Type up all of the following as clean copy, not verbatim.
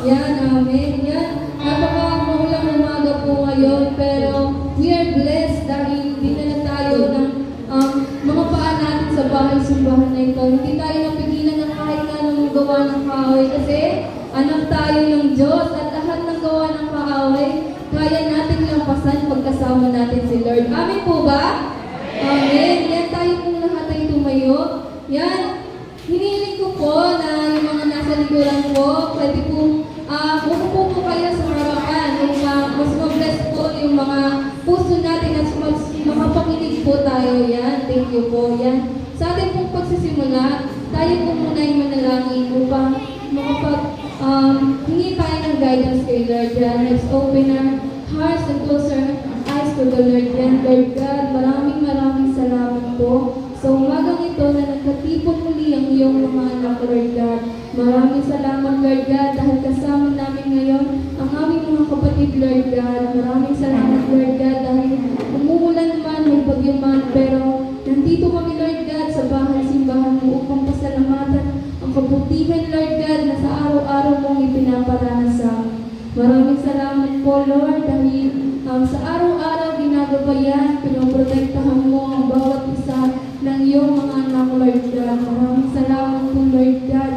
Yan, amen. Yan, napaka-maulang umaga po ngayon, pero we are blessed dahil dinala tayo ng mga paa natin sa bahay-simbahan na ito. Hindi tayo napigilan ng kahit na anong gawa ng kaaway kasi anak tayo ng Diyos at lahat ng gawa ng kaaway, kaya natin lampasan pagkasama natin si Lord. Amen po ba? Amen. Yan, tayo pong lahat ay tumayo. Yan, hinihiling ko po na yung mga nasa likuran po, pwede pong umupo po kayo sa harapan. Mas mabless po yung mga puso natin at mas makapakinig po tayo. Yan, thank you po. Yan, sa ating pong pagsisimula, tayo po muna yung manalangin upang hingi tayo ng guidance kay Lord. Yan, let's open our hearts and close our eyes to the Lord. Yan, Lord God, maraming salamat po sa umagang ito na nagkatipon muli ang iyong mga anak, Lord God. Maraming salamat, Lord God, dahil kasama namin ngayon ang aming mga kapatid, Lord God. Maraming salamat, Lord God, dahil umuulan man, may bagyo man, pero nandito kami, Lord God, sa bahay-simbahan mo upang pasalamatan ang kabutihan, Lord God, na sa araw-araw mong ipinaparanas sa amin. Maraming salamat po, Lord, dahil sa araw-araw ginagabayan, pinoprotektahan mo ang bawat isa ng iyong mga anak, Lord God. Maraming salamat po, Lord God.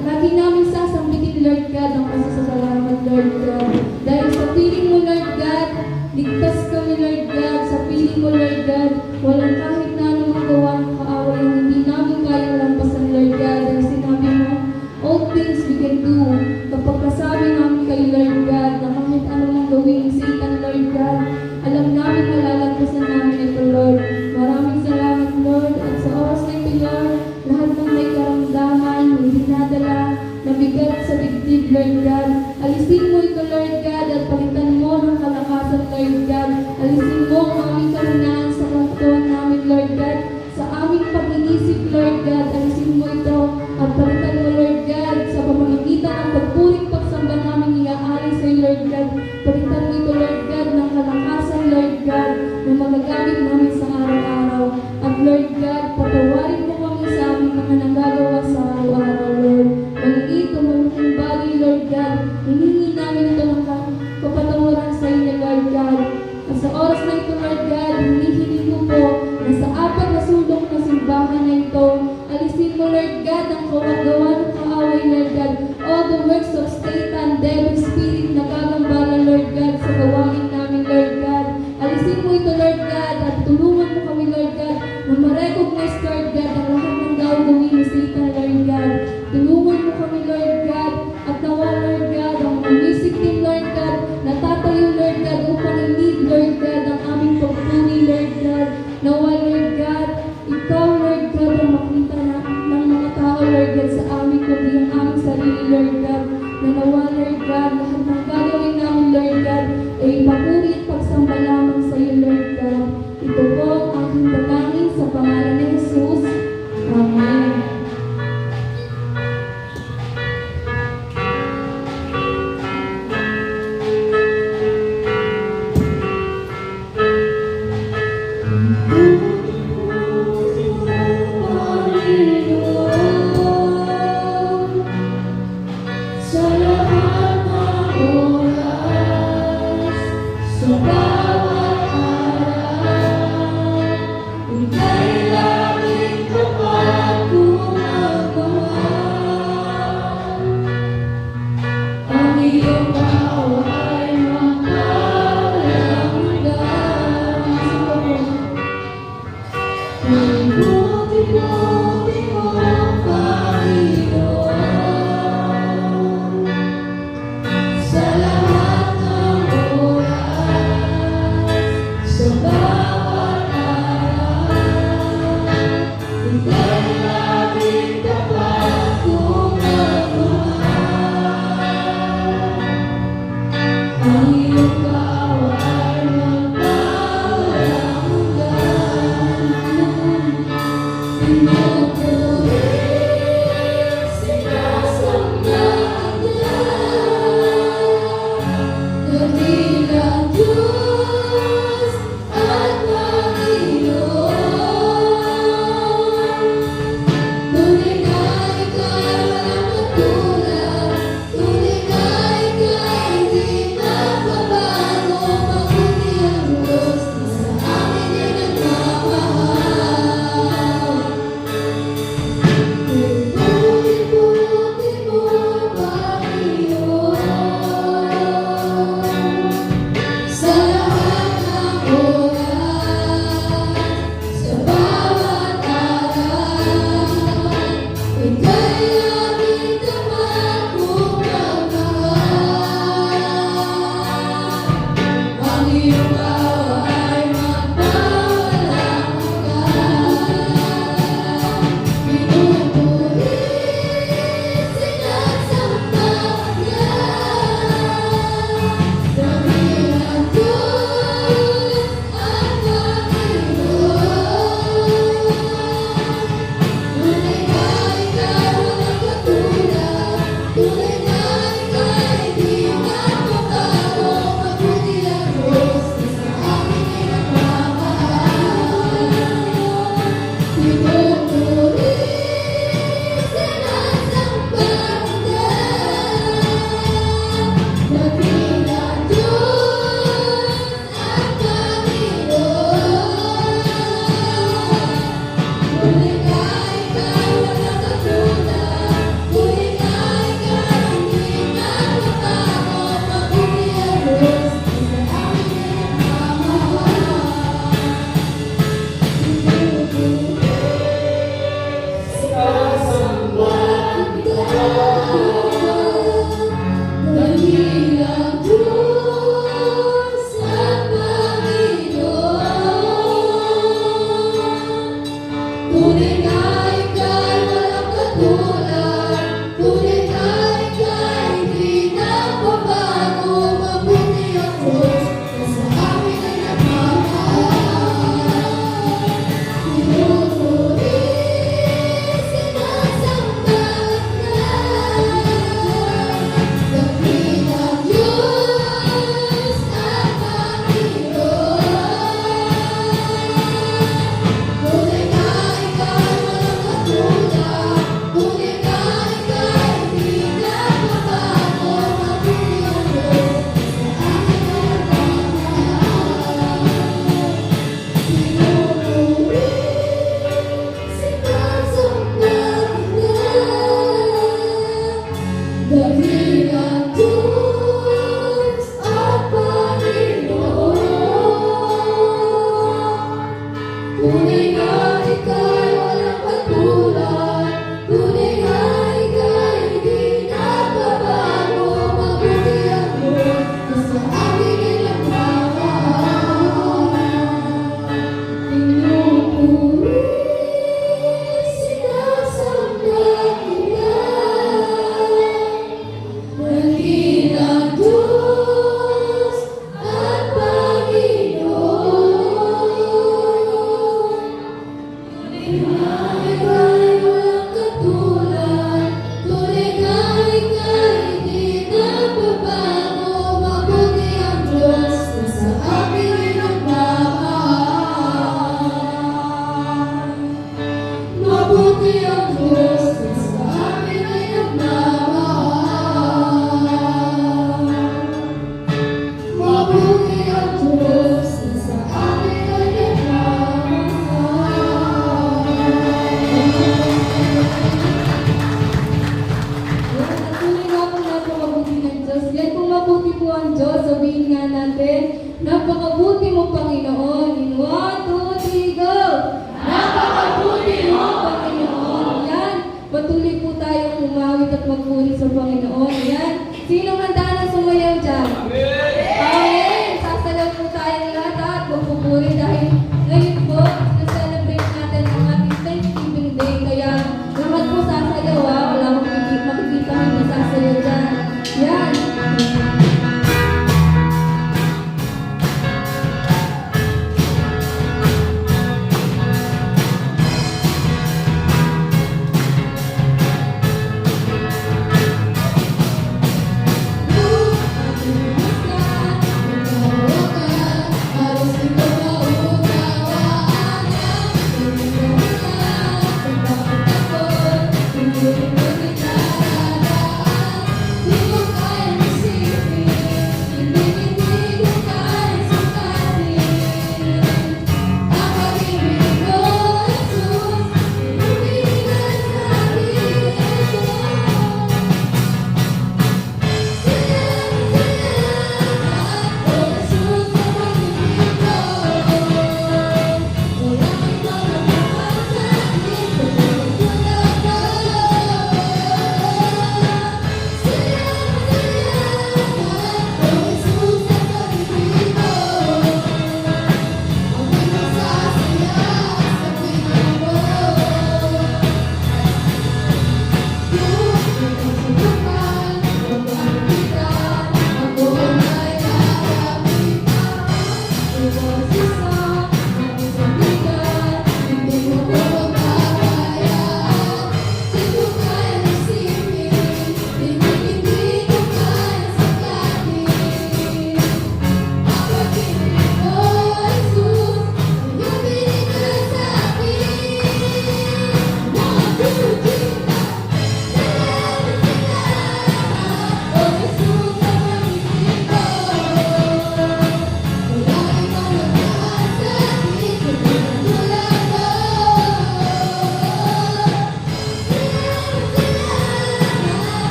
Lagi namin sasambitin, Lord God, ang pasasalamat, Lord God. Dahil sa piling mo, Lord God, ligtas kami, Lord God. Sa piling mo, Lord God, walang kahit na anong gawa ng kaaway ang hindi namin kayang lampasan, Lord God. Dahil sinabi mo, all things we can do. Kapag kasabi namin kayo, Lord God, na kahit anong gawin ng Satan, Lord God, alam namin malalagpasan namin ito, Lord. Maraming salamat, Lord. At sa oras na ito, Lord, lahat ng may karamdaman, may dinadala, na bigat sa dibdib, Lord God. Alisin mo ito, Lord God, at palitan mo ng kalakasan, Lord God. Alisin mo ang aming kahinaan sa katawan namin, Lord God. Sa aming pag-inisip, Lord God, alisin mo ito at palitan mo, Lord God, sa pamamagitan ng pagpuring pagsamba namin iaari sa iyo, Lord God. Palitan mo ito, Lord God, ng kalakasan, Lord God, na magagamit namin sa araw-araw. At Lord God, patawarin mo kami sa aming mga nagagawa sa araw-araw, Lord. Maliit o malaking bagay, Lord God, hiningi namin ito ng kapatawaran sa inyo, Lord God. At sa oras na ito, Lord God, hinihiling ko po na sa apat na sulok na simbahan na ito, alisin mo, Lord God, ang kawagawa ng kaaway, Lord God, all the works of Satan, devil, spirit na gagambalan, Lord God, sa gawain namin, Lord God. Alisin mo ito, Lord God, at tulungan mo kami, Lord God, na ma-recognize, Lord God, ang lahat ng gawin ni Satan, Lord God. Tulungan mo kami, Lord God, at nawa, Lord God, ang music team, Lord God, natatayo, Lord God, upang i-lead, Lord God, ang aming pagpuni, Lord God. Nawa, Lord God, ikaw, Lord God, ang makita ng mga tao, Lord God, sa aming kundi ang aming sarili, Lord God. Na nawa, Lord God, lahat ng gagawin namin, Lord God, ay papuri at pagsamba lamang sa iyo, Lord God. Ito po ang aking dalangin sa pangalan ni Jesus. Amen. Sa lahat ng oras po ang Diyos. Sabihin nga natin, napakabuti mo, Panginoon. In 1, 2, 3, go! Napakabuti mo, Panginoon. Yan. Patuloy po tayong umawit at magpuri sa Panginoon. Yan. Sino handa na sumayaw dyan? Amen! Sasayaw po tayong lahat at magpupuri dahil ngayon po, na-celebrate natin ang ating Thanksgiving Day. Kaya lahat po sasayaw ha. Wala akong makikita hindi sasayaw dyan. Yan.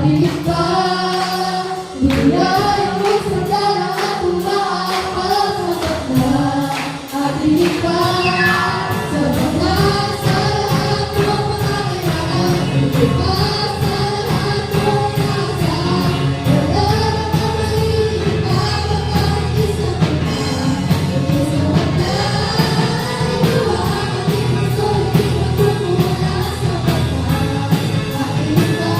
higit pa, bigay mo sa dala at tumaan para sapat na. At higit pa, sa lahat ng pangangailangan, higit pa sa lahat ng inaasahan. Wala na mahigit pa kapag isa ka na. Isa ka na, inuwagan din ang solid na pagmula sa mata. At higit pa,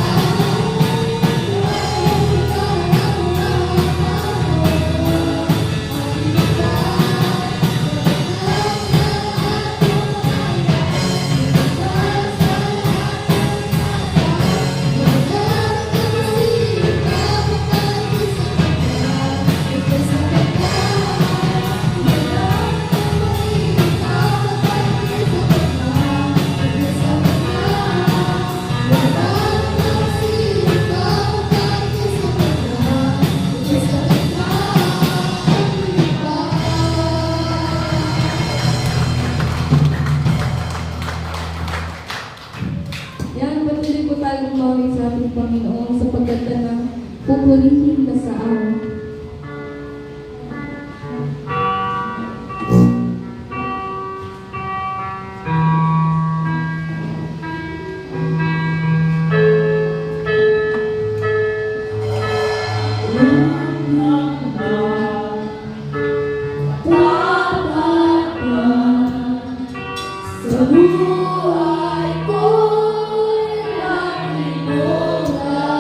yan, patuloy po tayong mawin sa ating Panginoon sa pagkanta ng pupurihin ka sa amin. Sa buhay ko'y laging bulaan.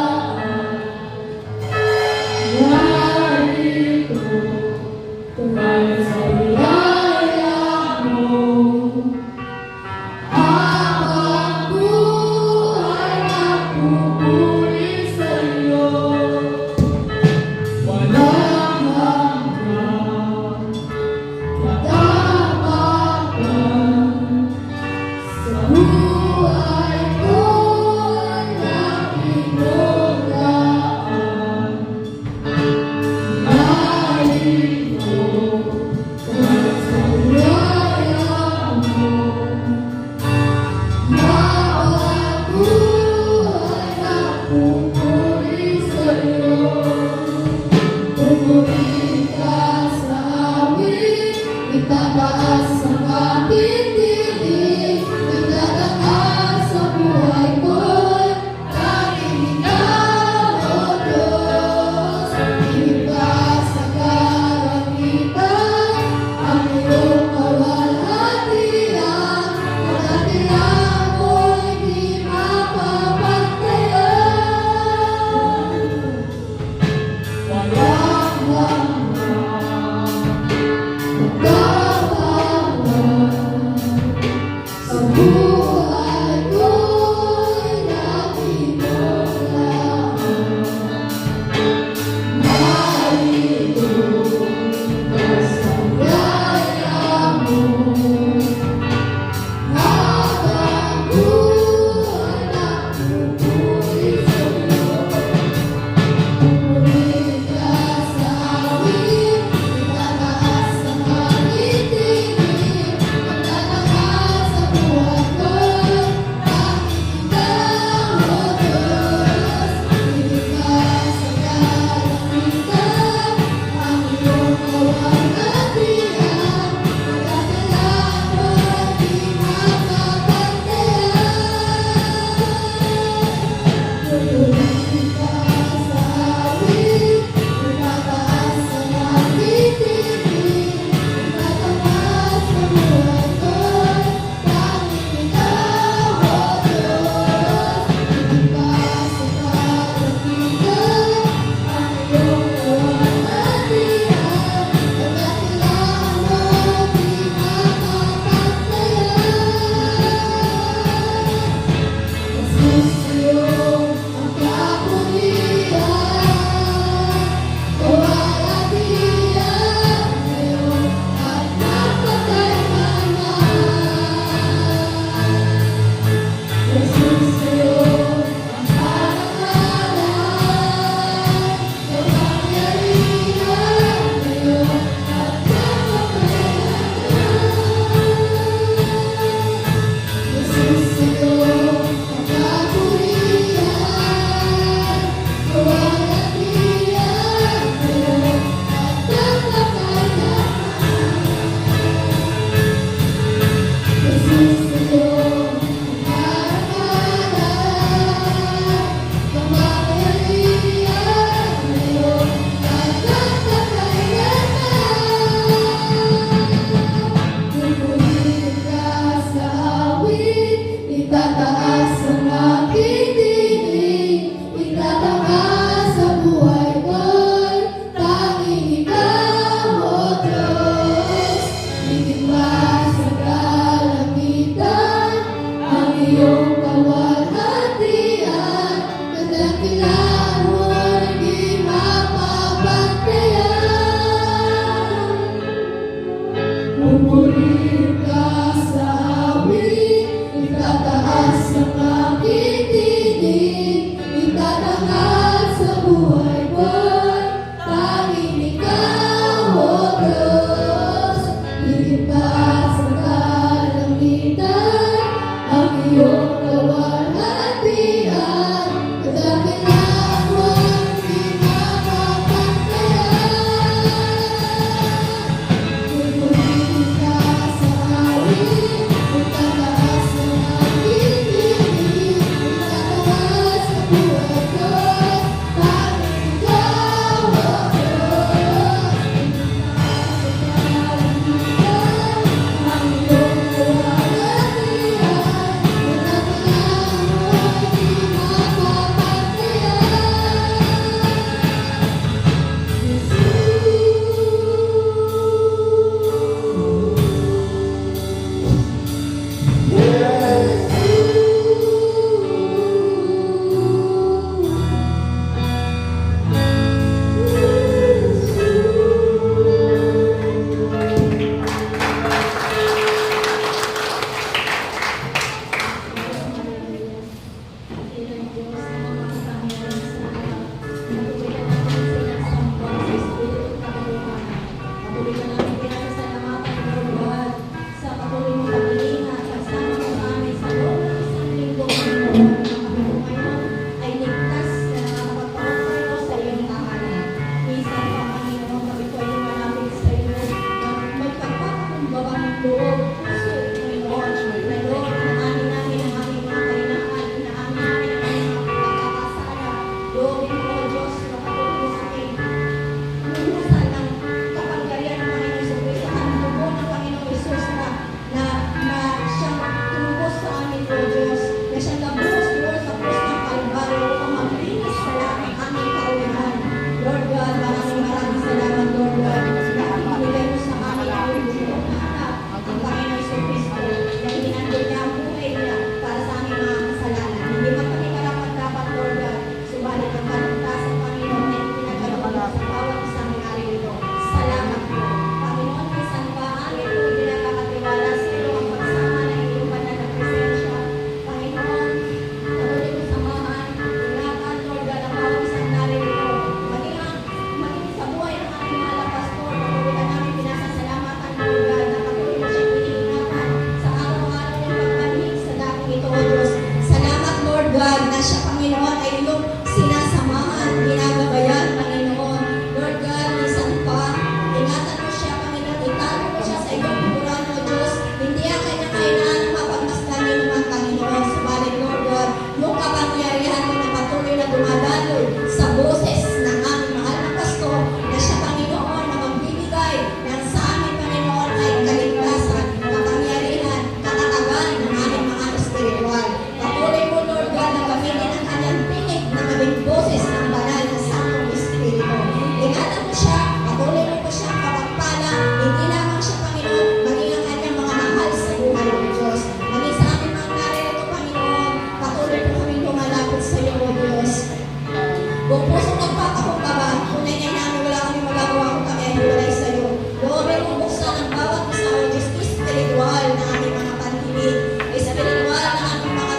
Buong puso nagpapakumbaba, tunay na namin wala kami magagawa kung kami ay hiwalay sa iyo. Lord, mong buksan ang bawat isa o Diyos, spiritual na aming mga pandinig, spiritual na aming mga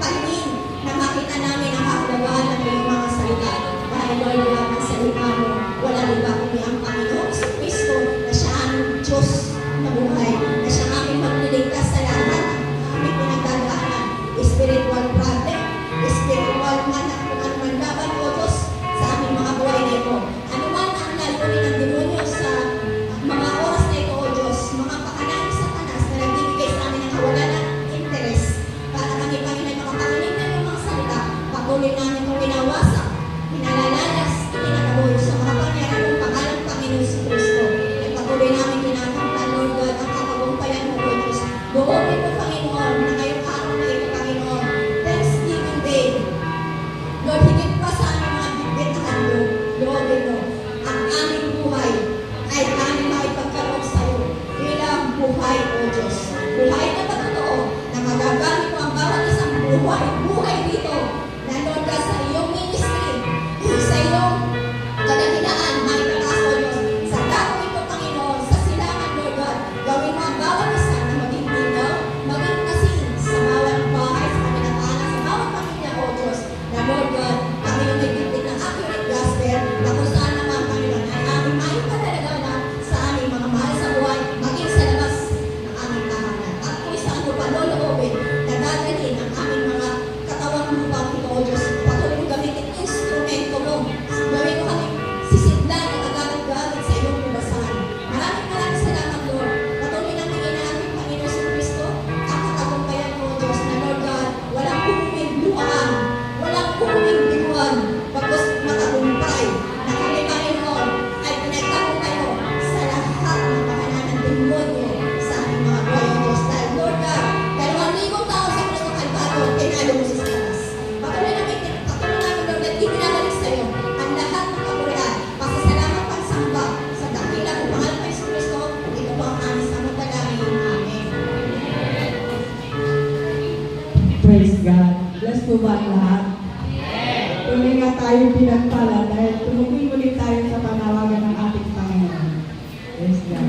paningin, na makita namin ang kahalagahan ng iyong mga salita. Dahil Lord, wala ang salita mo, wala iba kundi ang Panginoong Kristo na siya ang Diyos na buhay, na siya ang aming magliligtas sa lahat ng aming pinagdadaanan. Spiritual problem, spiritual man at kung ano man laban o Diyos sa aming mga buhay na ito. Ano man ang layunin ng demonyo sa mga oras na ito o Diyos, mga pakanaing Satanas na nagbibigay sa amin ng kawalan ng interes para kami Panginoon makapakinig ng iyong mga salita, patuloy namin kung winawasak, pinalalayas, itinataboy sa makapangyarihan ng pangalan ng Panginoon si Kristo. At patuloy namin kinakanta, Lord God, ang katagumpayan mo o Diyos. Doon po Panginoon na ngayong araw na ito, Panginoon, Thanksgiving Day. Lord, higit pa sa aming mga bibit na handog, Lord, ito, ang aming buhay ay aming maipagkaroon sa iyo bilang buhay, O Diyos. Buhay na patotoo na magagamit mo ang bawat isang buhay dito na Lord God sa iyong ministry, sa iyong kadakilaan, maipagkas, O Diyos. Sa dako ito, Panginoon, sa silangan, Lord God, gawin mo ang bawat isa na maging linaw, maging asin sa bawat bahay, sa kanilang anak, sa bawat pamilya, O Diyos. Na Lord God, kami yung nagbibig ng accurate gospel na kung saan naman, Panginoon, ay aming maipadalagaw sa aming mga mahal sa buhay, maging sa labas ng aming tahanan. At kung saan mo pa loloobin, na dadalhin ang aming mga katawang lupang ito, O Diyos. Patuloy mo gamitin instrumento mo. Gawin mo kami sisidlan at agalit-galit sa iyong lubasan. Maraming salamat, Lord. Patuloy namin inaaming Panginoon sa Kristo ang katagumpayan mo, O Diyos, na Lord God, walang kumuming luhaan, walang kumuming binuan, pagkos matagumpay, na kami, Panginoon, ay pinagtagumpay mo sa lahat ng pakanan ng demonyo sa aming mga buhay, O Diyos. Dahil, Lord God, 2,000 taon sa Kristo Kalbaryo, tinalo mo sa Satanas. Patuloy namin, Lord God, ibinabalik sa iyo ang lahat ng kapurihan, pasasalamat, pagsamba sa dakilang mahal pa sa Kristo. Ito po ang aming samantalangin. Amen. Praise God. Bless po ba ang lahat? Tuloy nga tayo pinagpala dahil tumuloy ulit tayo sa panawagan ng ating Panginoon. Praise God.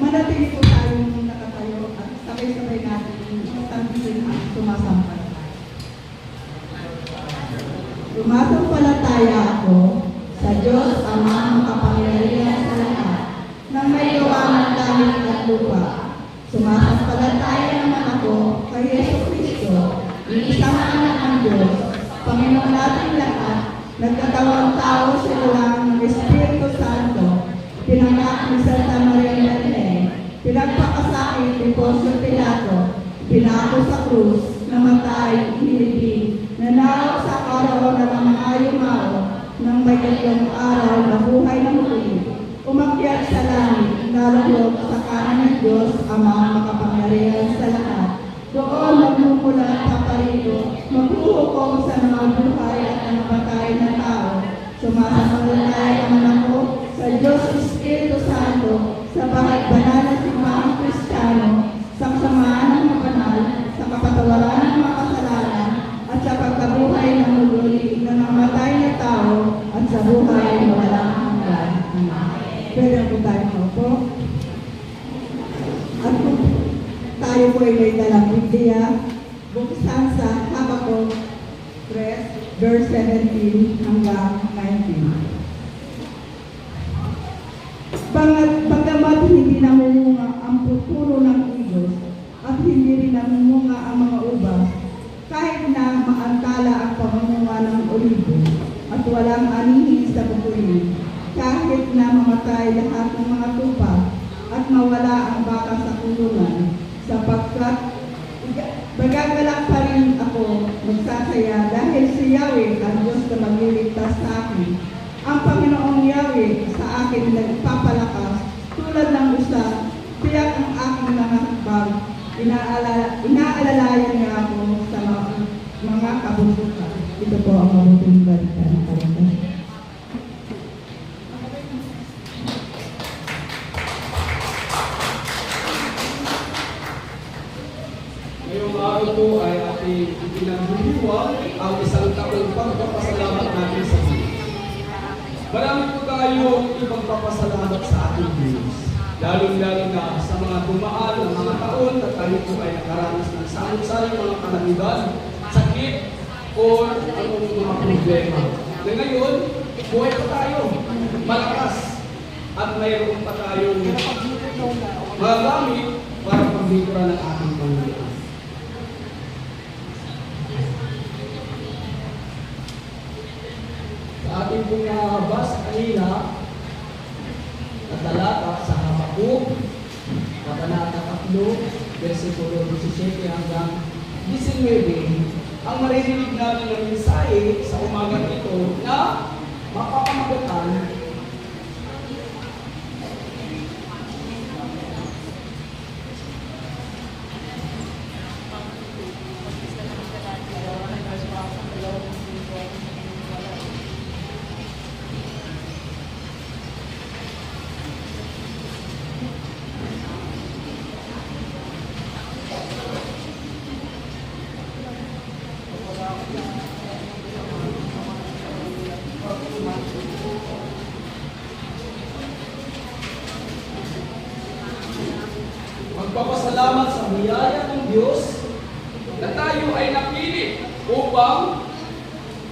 Manatili po tayo nakatayo at sabay-sabay natin magtampisin ang sumasampalataya. Sumasampalataya ako sa Diyos Ama makapangyarihan sa lahat ng may gawa ng langit at lupa. Sumasampalataya naman ako kay Yesu Kristo, isang anak ng Diyos, Panginoon natin lahat, nagkatawang tao sa lulang ng Espiritu Santo, pinanganak ni Santa Maria Magdalena, pinagpakasakit ni Poncio Pilato, pinako sa krus, namatay, inilibing, nanalo sa araw ng mga yumaw, ng may tatlong araw na buhay na muli, umakyat sa langit, nalulog sa kanan ng Diyos, Ama makapangyarihan sa lahat. Doon magmumula at paparito, maghuhukom sa mga buhay at mga patay na tao. Sumasampalataya naman ako sa Diyos Espiritu Santo, sa banal na simbahan Kristiyano, sa kasamaan ng mga banal, sa kapatawaran ng mga kasalanan, at sa pagkabuhay ng muli ng mga matay na tao, at sa buhay na walang hanggan. Pwede po tayo po. At kung tayo po ay may dalang Biblia, buksan sa Habakuk 3, verse 17 hanggang 19. Bagamat hindi namumunga ang puno ng igos at hindi rin namumunga ang mga ubas, kahit na maantala ang pamunga ng olibo at walang anihin sa bukuli, kahit na mamatay lahat ng mga tupa at mawala ang baka sa kulungan, sapagkat magagalak pa rin ako magsasaya dahil si Yahweh ang Diyos na magliligtas sa akin. Ang Panginoong Yahweh sa akin nagpapalakas tulad ng usa, tiyak ang aking mga hakbang. Inaalalayan niya ako sa mga kabubukan. Ito po ang mabuting balita ng Panginoon. Ngayong araw po ay ating ipinagdiriwang ang isang taong pagpapasalamat natin ating pagpapasalamat sa ating Diyos. Lalong-lalo na sa mga dumaan ng mga taon na tayo po ay nakaranas ng samot-saring mga kalamidad, sakit, o anong mga problema. Na ngayon, buhay pa tayo, malakas, at mayroon pa tayong mga gamit para pagbikura ng ating Panginoon. Sa ating pong nakabasa kanina, na talata sa Habakuk, Kabanata 3, versikulo 17 hanggang 19, ang maririnig natin ng mensahe sa umaga ito na mapapamagatan magpapasalamat sa biyaya ng Diyos na tayo ay napili upang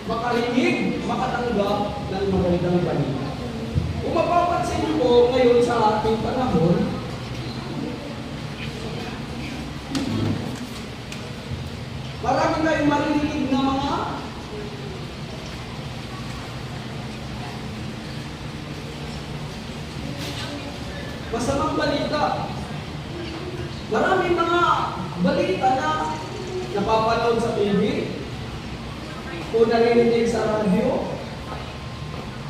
makarinig, makatanggap ng magandang balita. Kung mapapansin niyo po ngayon sa ating panahon, marami tayong maririnig na mga masamang balita. Maraming mga balita na napapanood sa TV o naririnig sa radyo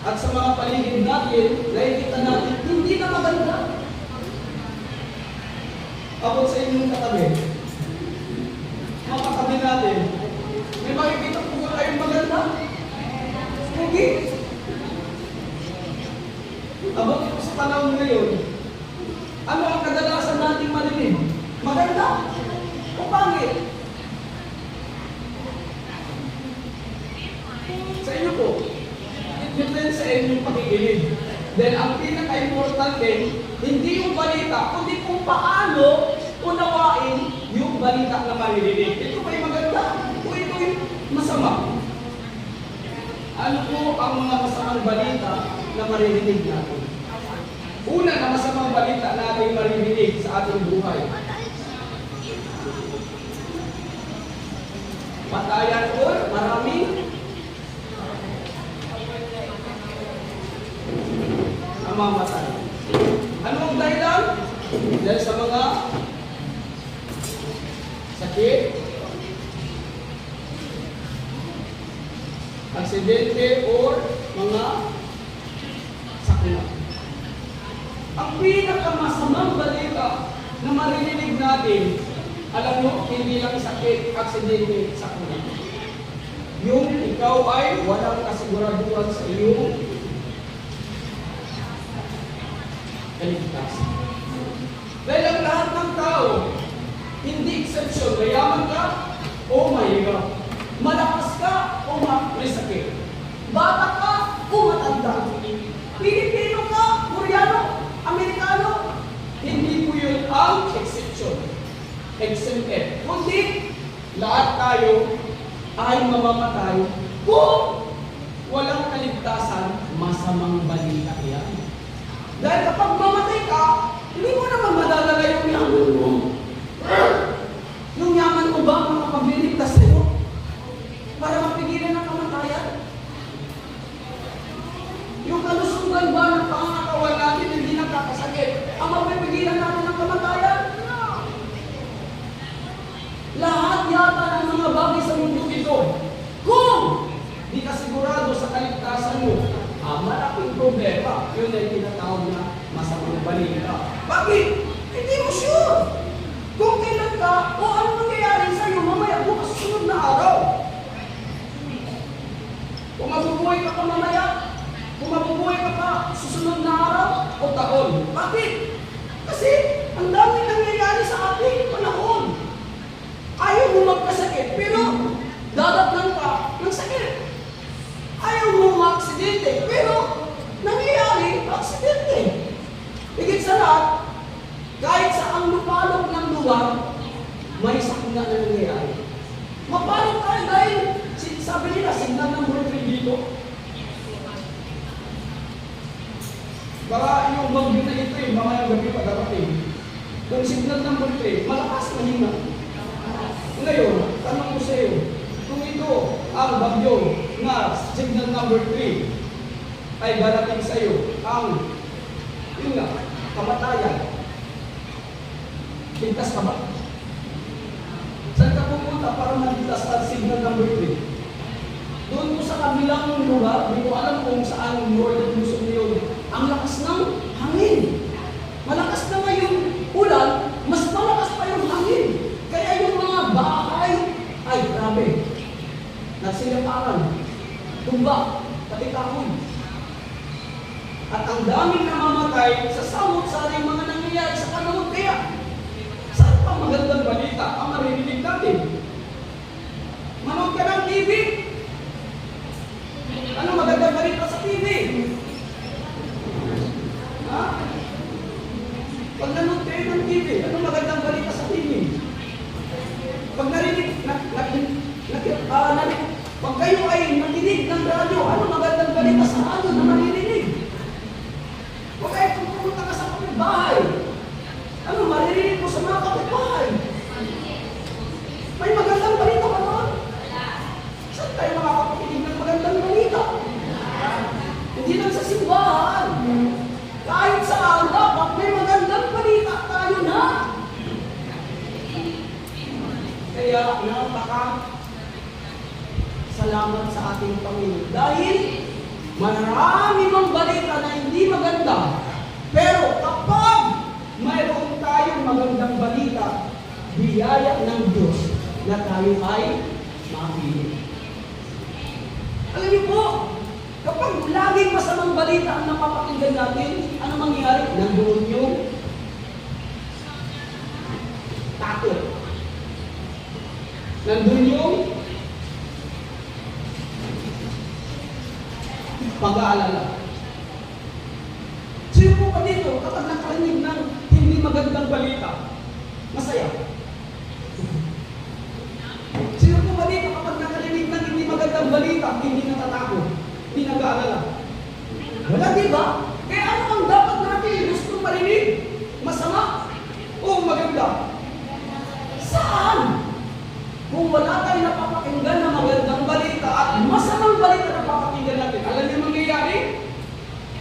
at sa mga paligid natin, nakikita natin hindi na maganda. Abot sa inyong katabi, mga katabi natin, may makikita po ba kayong maganda? Hindi. Abot po sa panahon ngayon, ano ang kadalasan nating marinig? Maganda o pangit? Sa inyo po, depende sa inyong pakikinig. Then ang pinaka-importante, hindi yung balita, kundi kung paano unawain yung balita na maririnig. Ito ba'y maganda o ito'y masama? Ano po ang mga masamang balita na maririnig natin? Una na masamang balita na ating maririnig sa ating buhay. Patayan o maraming namamatay. Ano ang dahilan? Dahil sa mga sakit, aksidente, or mga sakuna. Ang pinakamasamang balita na maririnig natin, alam mo, hindi lang sakit, aksidente, sakuna. Yung ikaw ay walang kasiguraduhan sa iyong kaligtasan. Dahil ang lahat ng tao, hindi exception, mayaman ka o mahirap, malakas ka o may sakit, bata ka o matanda, Pilipino ka, Koreano, Amerikano, hindi po yun ang exception. Exempted. Kundi, lahat tayo ay mamamatay kung walang kaligtasan, masamang balita yan. Dahil kapag mamatay ka, hindi mo naman madadala yung yaman mo. Yung yaman mo ba ang makapagliligtas sa'yo? Para mapigilan ang kamatayan? Yung kalusugan ba ng pangangatawan natin hindi nagkakasakit ang mapipigilan natin ang kamatayan? Lahat yata ng mga bagay sa mundo ito, kung di ka sigurado sa kaligtasan mo, malaking problema. Yun ay tinatawag na masamang balita. Bakit? Hindi mo sure. Kung kailan ka o ano nangyayari sa'yo mamaya bukas sunod na araw. Kung mabubuhay ka pa mamaya, kung mabubuhay ka pa susunod na araw o taon. Bakit? Kasi ang dami nangyayari sa ating panahon. Ayaw mo magkasakit, pero dadatnan ka ng sakit. Ayaw mo ma-aksidente, pero nangyayari, aksidente. Higit sa lahat, kahit sa ang lupalok ng lugar, may sakuna na nangyayari. Mapalok tayo dahil sabi nila, signal ng multi dito. Baka yung bagyo na ito yung mga gabi pagkarating. Kung signal ng multi, malakas na hina. Ngayon, tanong ko sa iyo, kung ito ang bagyo na signal number 3 ay darating sa iyo ang yun nga, kamatayan. Ligtas ka ba? Saan ka pupunta para maligtas sa signal number 3? Doon ko sa kabilang lugar, hindi ko alam kung saan Lord at Luzon yun. Ang lakas ng hangin. Malakas na ngayon ulan, mas malakas pa yung hangin. Kaya yung mga bahay, ay grabe. Nagsilapakan. Tumba, pati kahoy. At ang daming namamatay sa samot-saring mga nangyayari sa panahon. Kaya, saan pa magandang balita ang maririnig natin? Manood ka ng TV? Ano magandang balita sa TV? Ha? Pag nanood kayo ng TV, ano magandang balita sa TV? Pag narinig, pag kayo ay nakinig ng radyo, ano magandang balita sa radyo na maririnig? Huwag kayo kung pumunta ka sa kapitbahay. Ano maririnig mo sa mga kapitbahay? May magandang balita ba doon? Saan tayo makakapakinig ng magandang balita? Hindi lang sa simbahan. Kahit saan dapat may magandang balita tayo na. Kaya salamat sa ating Panginoon. Dahil marami mang balita na hindi maganda. Pero kapag mayroon tayong magandang balita, biyaya ng Diyos na tayo ay mapili. Alam niyo po, kapag laging masamang balita ang napapakinggan natin, ano mangyayari? Nandoon yung takot. Nandun yung pag-aalala. Sino po ba dito kapag nakarinig ng hindi magandang balita? Masaya. Sino po ba dito kapag nakarinig ng hindi magandang balita, hindi natatakot, hindi nag-aalala? Wala, di ba? Kaya ano ang dapat natin gusto marinig? Masama o maganda? Saan? Kung wala tayong napapakinggan na magandang balita at masamang balita na papakinggan natin, alam niyo mangyayari?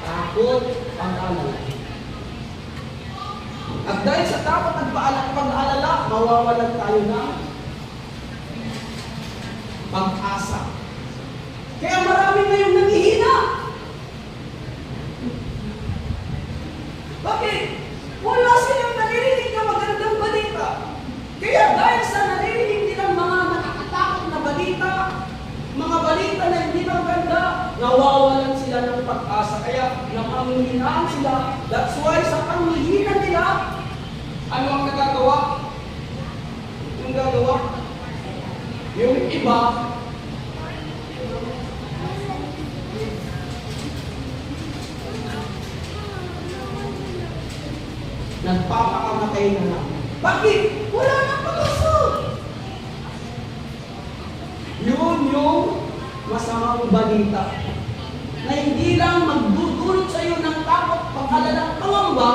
Takot ang alala. At dahil sa takot at pag-alala, mawawalan tayo ng pag-asa. Kaya marami ngayong nangihina. Bakit? Wala silang naririnig na magandang balita. Kaya dahil sa naririnig nilang mga nakakatakot na balita, mga balita na hindi maganda, nawawalan sila ng pag-asa. Kaya napanghihinaan sila. That's why sa panghihina nila, ano ang nagagawa? Yung gagawa? Yung iba, nagpapakamatay na lang. Bakit? Wala nang pag-asa. Yun yung masamang balita na hindi lang magdudulot sa iyo ng takot, pag-alala, pangamba,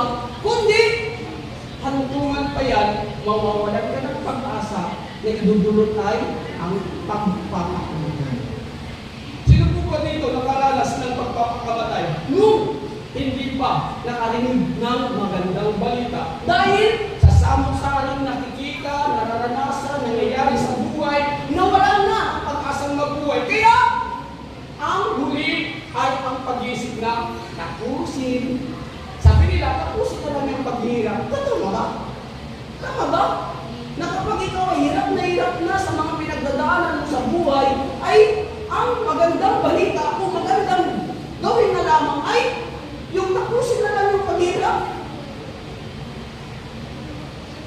kundi hantungan pa yan, mawawalan ka ng pag-asa na idudulot ay ang pagpapakamatay. Sino po ba dito nakaranas ng pagpapakamatay? Nung hindi pa nakarinig ng magandang balita. Dahil sa samot-saring nakikita, nararanasan, nangyayari sa buhay, nawalan na ang pag-asang mabuhay. Kaya, ang huli ay ang pag-isip na tapusin. Sabi nila, tapusin na lang yung paghihirap. Tama ba? Tama ba? Na kapag ikaw ay hirap na sa mga pinagdadaanan mo sa buhay, ay ang magandang balita o magandang gawin na lamang ay yung tapusin na lang yung paghihirap.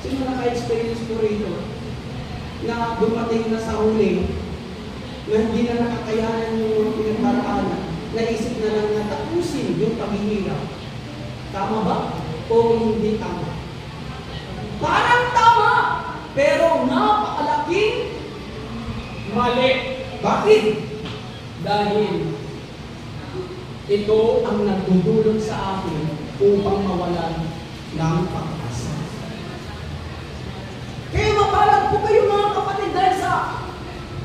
Sino naka-experience po rito na dumating na sa huli na hindi na nakakayanan yung pinagdaraanan, naisip na lang na tapusin yung paghihirap. Tama ba? O hindi tama? Parang tama, pero napakalaking mali. Bakit? Dahil ito ang nagdudulot sa atin upang mawalan ng pag-asa. Kaya mapalad po kayo mga kapatid dahil sa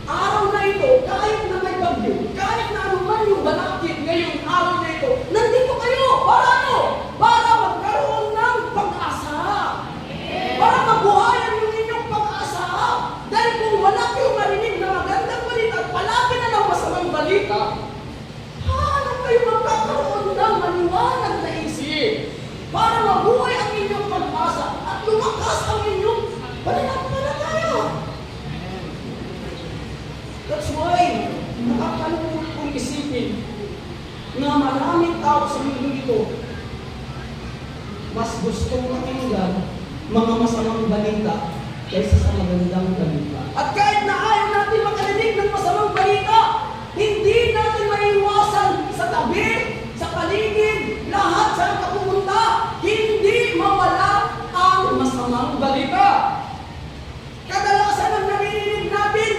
araw na ito, kahit na may bagyo, kahit na anuman yung balakid ngayong araw na ito, nandito kayo para ano? Para magkaroon ng pag-asa. Para mabuhayan yung inyong pag-asa. Dahil kung wala kayong marinig na magandang balita at palagi na lang masamang balita, hanap kayo magkakaroon ng maliwanag na isip para mabuhay ang inyong pag-asa at lumakas ang inyong pananampalataya. That's why, nakakalungkot kong isipin na maraming tao sa mundo ito mas gustong pakinggan mga masamang balita kaysa sa magandang balita. At kahit na ayaw natin makarinig ng masamang balita, hindi natin maiiwasan sa tabi, sa paligid, lahat sa nakapumunta, hindi mawala ang masamang balita. Kadalasan ang naririnig natin,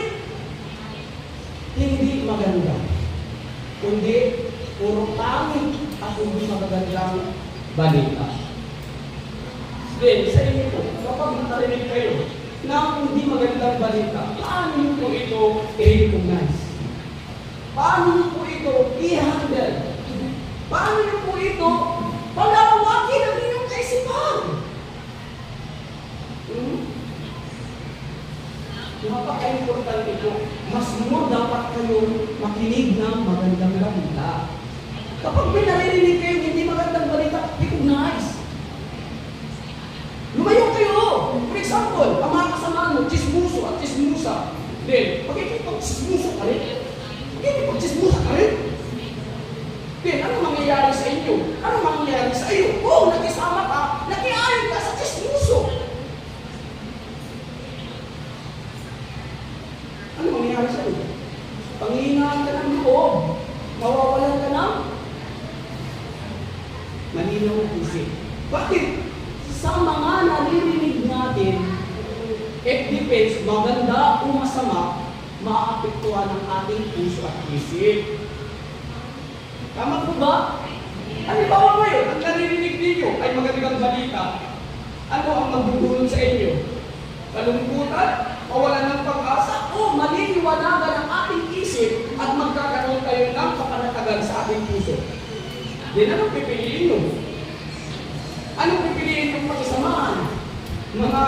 hindi maganda, kundi puro pangit at hindi magandang balita. Then, sa inyo po, kapag narinig kayo ng hindi magandang balita, paano nyo po ito i-recognize? Paano nyo po ito i-handle? Paano nyo po ito palawakin ang inyong kaisipan? Napaka-importante ito. Mas more dapat kayo makinig ng magandang balita. Kapag may naririnig kayo hindi magandang balita, recognize. Lumayo kayo! For example, ang mga kasamaan mo, chismuso at chismusa. Then, pagkikipag-chismuso ka rin? Pagkikipag-chismusa ka rin? Then, ano mangyayari sa inyo? Ano mangyayari sa iyo? Oh, nakisama ka, nakiayon ka sa chismuso. Ano mangyayari sa iyo? Panghihinaan ka ng loob. Mawawalan ka ng malinaw na isip. Bakit? Sa mga naririnig natin, it depends, maganda o masama, maapektuhan ang ating puso at isip. Tama po ba? Halimbawa ngayon, ang naririnig ninyo ay magandang balita. Ano ang magdudulot sa inyo? Kalungkutan? Kawalan ng pag-asa? O maliliwanagan ang ating isip at magkakaroon kayo ng kapanatagan sa ating puso? Yan anong pipiliin nyo? Anong pipiliin yung pakisamahan? Mga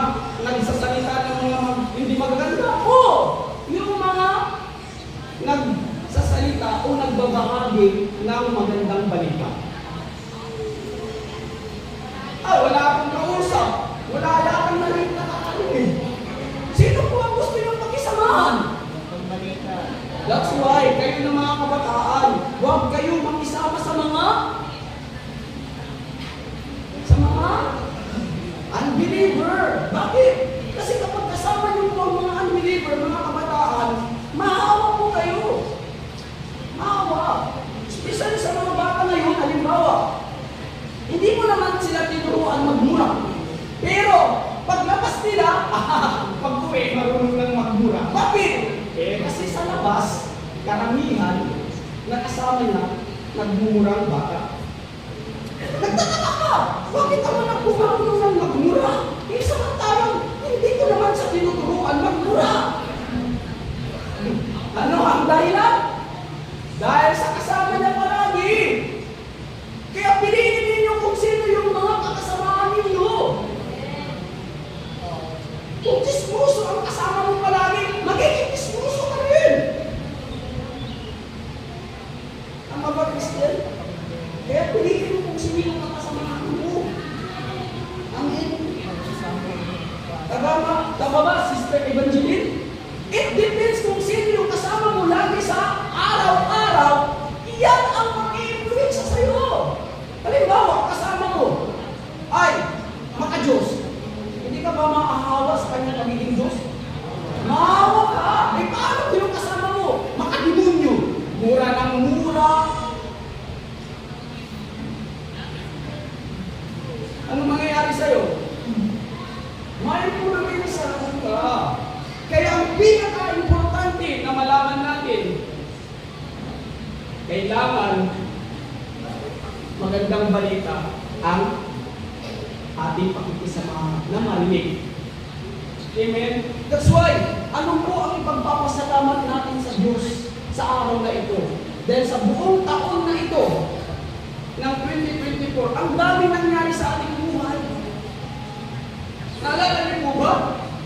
nagsasalita ng mga hindi magaganda? O yung mga nagsasalita o nagbabahagi ng magandang balita? Wala akong kausap. Wala akong narinig na kakaroon. Sino po ang gusto niyong pakisamahan? That's why, kayo ng mga kabataan, huwag kayong makisama sa mga unbeliever. Bakit? Kasi kapag kasama niyo po ang mga unbeliever, mga kabataan, maawa po kayo. Maawa. Especially sa mga bata ngayon, halimbawa, hindi mo naman sila tinuruan magmura. Pero, paglabas nila, pag-uwi, marunong lang magmura. Bakit? Kasi sa labas, karamihan, nakasama na, nagmumurang bata. Nagtataka ka! Bakit ako nagpumarunong ng magmura? Samantalang, hindi ko naman sa tinuturuan magmura. Ano ang dahilan? Dahil sa kasama niya palagi. Kaya piliin ninyo kung sino yung mga kakasamahan ninyo. Kung dispuso ang kasama mo palagi, magiging dispuso ka rin. Tama ba, Christian? Kaya piliin mo kung sino yung kakasamahan mo. Amen. Tama ba, Sister Evangeline? It depends kung sino yung kasama mo lagi sa araw-araw, yan ang mag-i-influence sa'yo. Halimbawa, kasama mo ay maka-Diyos. Hindi ka ba maahawa sa kanyang pagiging Diyos? Maahawa ka. Paano kung yung kasama mo maka-demonyo? Mura ng mura. magandang balita ang ating pakikisama na marinig. Amen? That's why, ano po ang ipagpapasalamat natin sa Diyos sa araw na ito? Dahil sa buong taon na ito, ng 2024, ang dami nangyari sa ating buhay. Naalala niyo po ba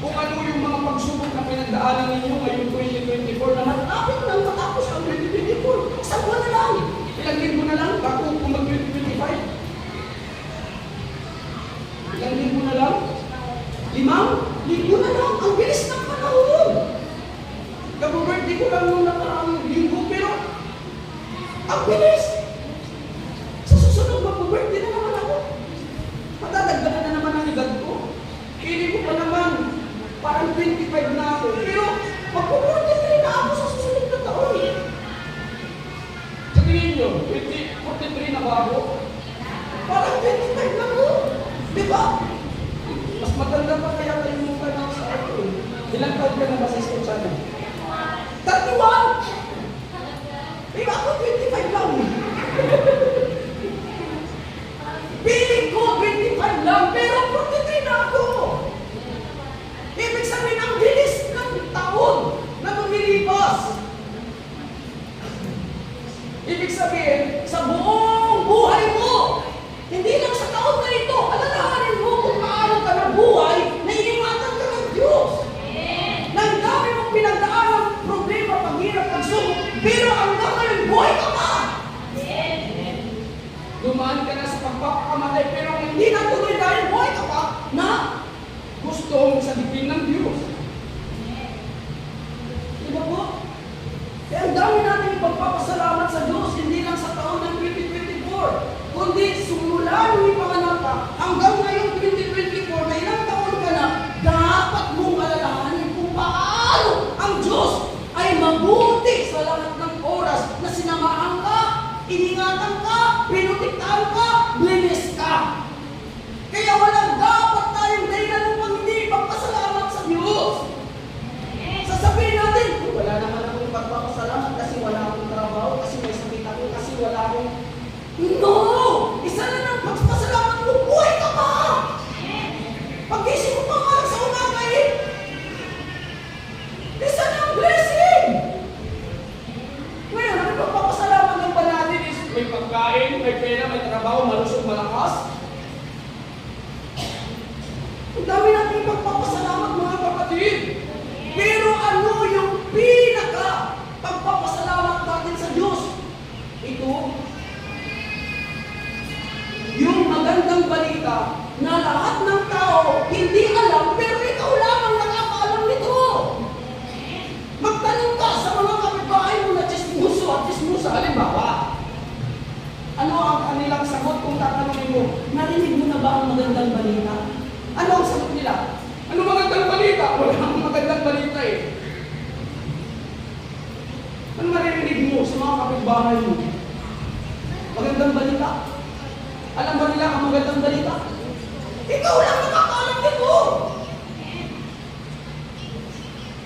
kung ano yung mga pagsubok na pinagdaanan ninyo ngayong 2024 na matapos lang matapos ang 2024? Isang buwan na lang. Ilang linggo na lang bago kung mag-2025. Ilang linggo na lang? 5 linggo na lang. Ang bilis ng panahon. Kabu-birthday ko lang nung nakaraang linggo, pero ang bilis. Sa susunod mag-birthday na naman ako. Matadagdagan na naman ang edad ko. Kili ko pa naman, parang 25 na ako. Pero mag-43 na ako sa susunod na taon. Sa tingin nyo, 43 na ba ako? Parang 25 na ako. Di ba? Mas matanda pa kaya kayo mong tanong sa ako. Ilang taon ka na ba sa school channel? 31! Pero ako 25 lang. Piling ko 25 lang, pero 43 na ako. Ibig sabihin, ang bilis ng taon na lumilipas. Ibig sabihin, sa buong buhay mo, hindi lang sa taon na ito, alalahanin mo kung paano ka nabuhay, na iniwatan ka ng Diyos. Nang dami mong pinagdaan ng problema, paghirap, pagsubok, pero hanggang ngayon, buhay ka pa. Dumaan ka na sa pagpapakamatay, pero hindi na tuloy dahil buhay ka pa na gusto mong salipin ng Diyos. Diba po? Kaya ang dami natin ipagpapasalamat sa Diyos, hindi lang sa taon ng 2024, kundi simula nung ipanganak ka, hanggang ngayong 2024, na ilang taon ka na, dapat mong alalahanin kung paano ang Diyos ay mabuti sa lahat ng oras na sinamahan ka, iningatan ka, pinutiktaan ka, blinis ka. Kaya walang dapat tayong dahilan upang hindi ipagpasalamat sa Diyos. Sasabihin natin, wala naman akong ipagpapasalamat kasi wala akong trabaho, kasi may sakit ako, kasi wala akong... No! Isa na ng pagpasalamat mo, buhay ka pa! Pag-isip mo pa nga sa umaga isa na ang blessing! Ngayon, ang pagpapasalamat ng ba natin is may pagkain, may pera, may trabaho, malusog, malakas. Ang dami natin pagpapasalamat, mga kapatid. Pero ano yung pinaka pagpapasalamat natin sa Diyos? Ito, yung magandang balita na lahat ng tao hindi alam, pero ikaw lamang nakakaalam nito. Magtanong ka sa mga kapitbahay mo na chismoso at chismosa. Halimbawa, ano ang kanilang sagot kung tatanungin mo, narinig mo na ba ang magandang balita? Ano ang sagot nila? Ano magandang balita? Wala akong magandang balita eh. Ano maririnig mo sa mga kapitbahay mo? Magandang balita? Alam ba nila ang magandang balita? Ikaw lang nakakaalam nito!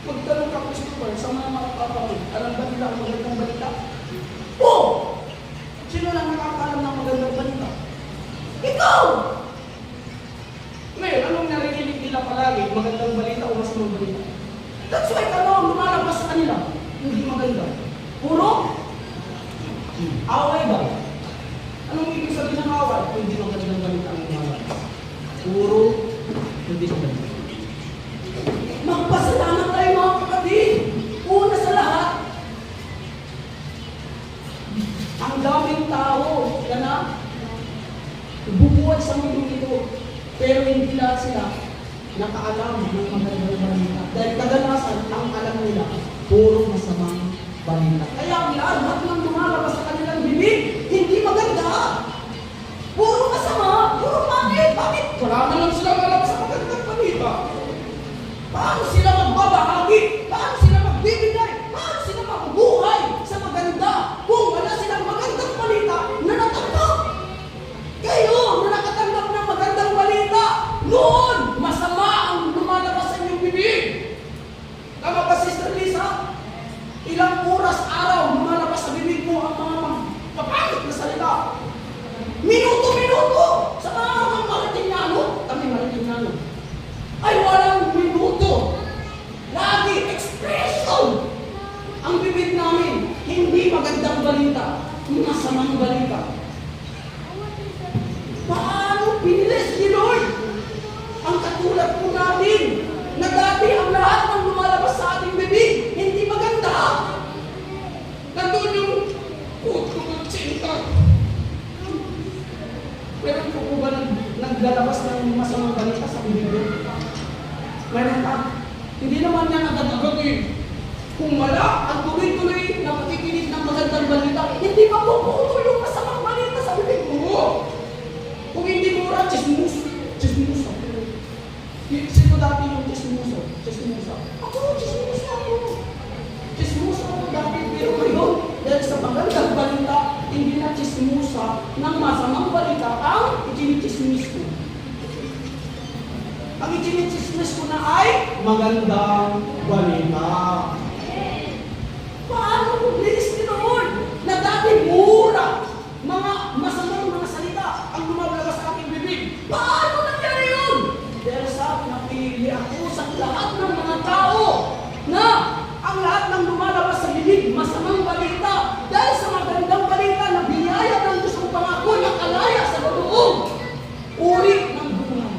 Magtanong ka, Christopher, sa mga kapatid, alam ba nila ang magandang balita? Oo! Sino lang nakakaalam ng magandang balita? Ikaw! Ngayon, anong narinig nila palagi? Magandang balita o masamang balita? That's why ano ang lumalabas sa kanila? Hindi maganda. Puro? Away ba? Anong ibig sabihin ng away? Hindi magandang balita ang lumalabas. Puro? Hindi maganda. Magpasalamat tayo mga kapatid. Una sa lahat, ang daming tao na bubuhay sa mundo ito. Pero hindi lahat sila nakaalam ng magandang balita. Dahil kadalasan, ang alam nila, puro masamang balita. Kaya ang lahat ng lumalabas sa kanilang bibig, hindi maganda. Puro masama, puro pangit. Bakit? Wala na lang sila alam sa magandang balita. Paano sila magbabahagi? Paano sila magbibigay? Paano sila mabubuhay sa maganda kung wala silang magandang balita na natanggap? Kayo na nakatanggap ng magandang balita, noon masama ang lumalabas sa inyong bibig. Tama ba, Sister Lisa? Ilang oras araw lumalabas sa bibig masamang balita. Paano pinilis ni Lord ang katulad po natin na dati ang lahat ng lumalabas sa ating bibig hindi maganda? Nandun yung kutulog sinta. Meron po ba naglalabas ng masamang balita sa bibig mo? Meron ka? Hindi naman yan agad-agad eh. Kung wala ang tuloy-tuloy na pakikinig ng magandang balita, hindi mapuputol yung masamang balita sa bibig mo. Kung hindi mura, chismus. Chismus ako. Sino dati yung chismuso? Chismusa. Ako, chismusa ako. Chismusa ako dati, pero ngayon, dahil sa magandang balita, hindi na chismusa ng masamang balita ang ikinichismis ko. Ang ikinichismis ko na ay magandang balita. Paano kung linis ni Lord na dati mura mga masamang mga salita ang lumalabas sa aking bibig? Paano nangyari yun? Dahil sa akin, napili ako sa lahat ng mga tao na ang lahat ng lumalabas sa bibig, masamang balita. Dahil sa magandang balita na biyaya ng Diyos kong pangako na kalaya sa loob. Uri ng buhay.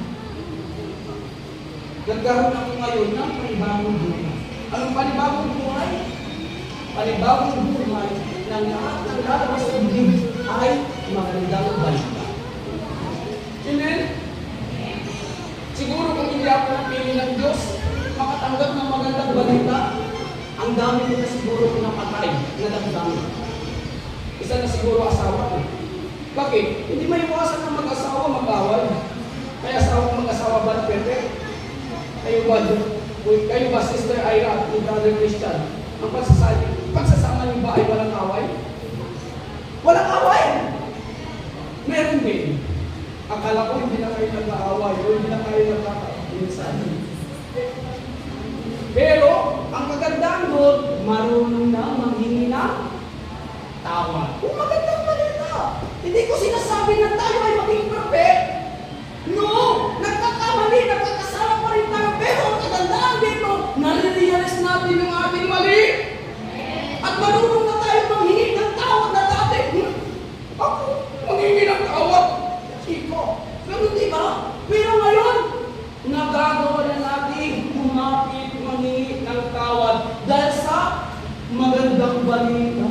Nagkaroon ako ngayon ng panibagong buhay. Anong panibagong buhay? Panibagong buhay ng lahat ng lalabas sa bibig ay magandang balita. Amen? Siguro kung hindi ako napili ng Diyos, makatanggap ng magandang balita, ang dami ko na siguro pinapatay na damdamin. Isa na siguro asawa ko. Bakit? Hindi maiwasan ng mag-asawa mag-away. Kaya asawa mag-asawa ba perfect? Kayo ba, Sister Ira at Brother Christian? Ang pagsasama niyo ba ay walang away? Walang away! Meron din. Akala ko hindi na kayo nag-aaway o hindi na kayo nagkakainsan. Pero, ang magandang doon, marunong na manghingi ng tawa. Kung magandang balita, hindi ko sinasabi na tayo ay maging perfect. No! Nagkakamali, nagkakasala pa rin tayo. Pero ang kagandaan dito, nare-realize natin yung ating mali. At marunong na tayo manghingi ng tawa na dati. Ako, manghingi ng tawa. Iko. Ganun diba? Pero ngayon, nagagawa na natin kumapit, manghingi ng tawad dahil sa magandang balita.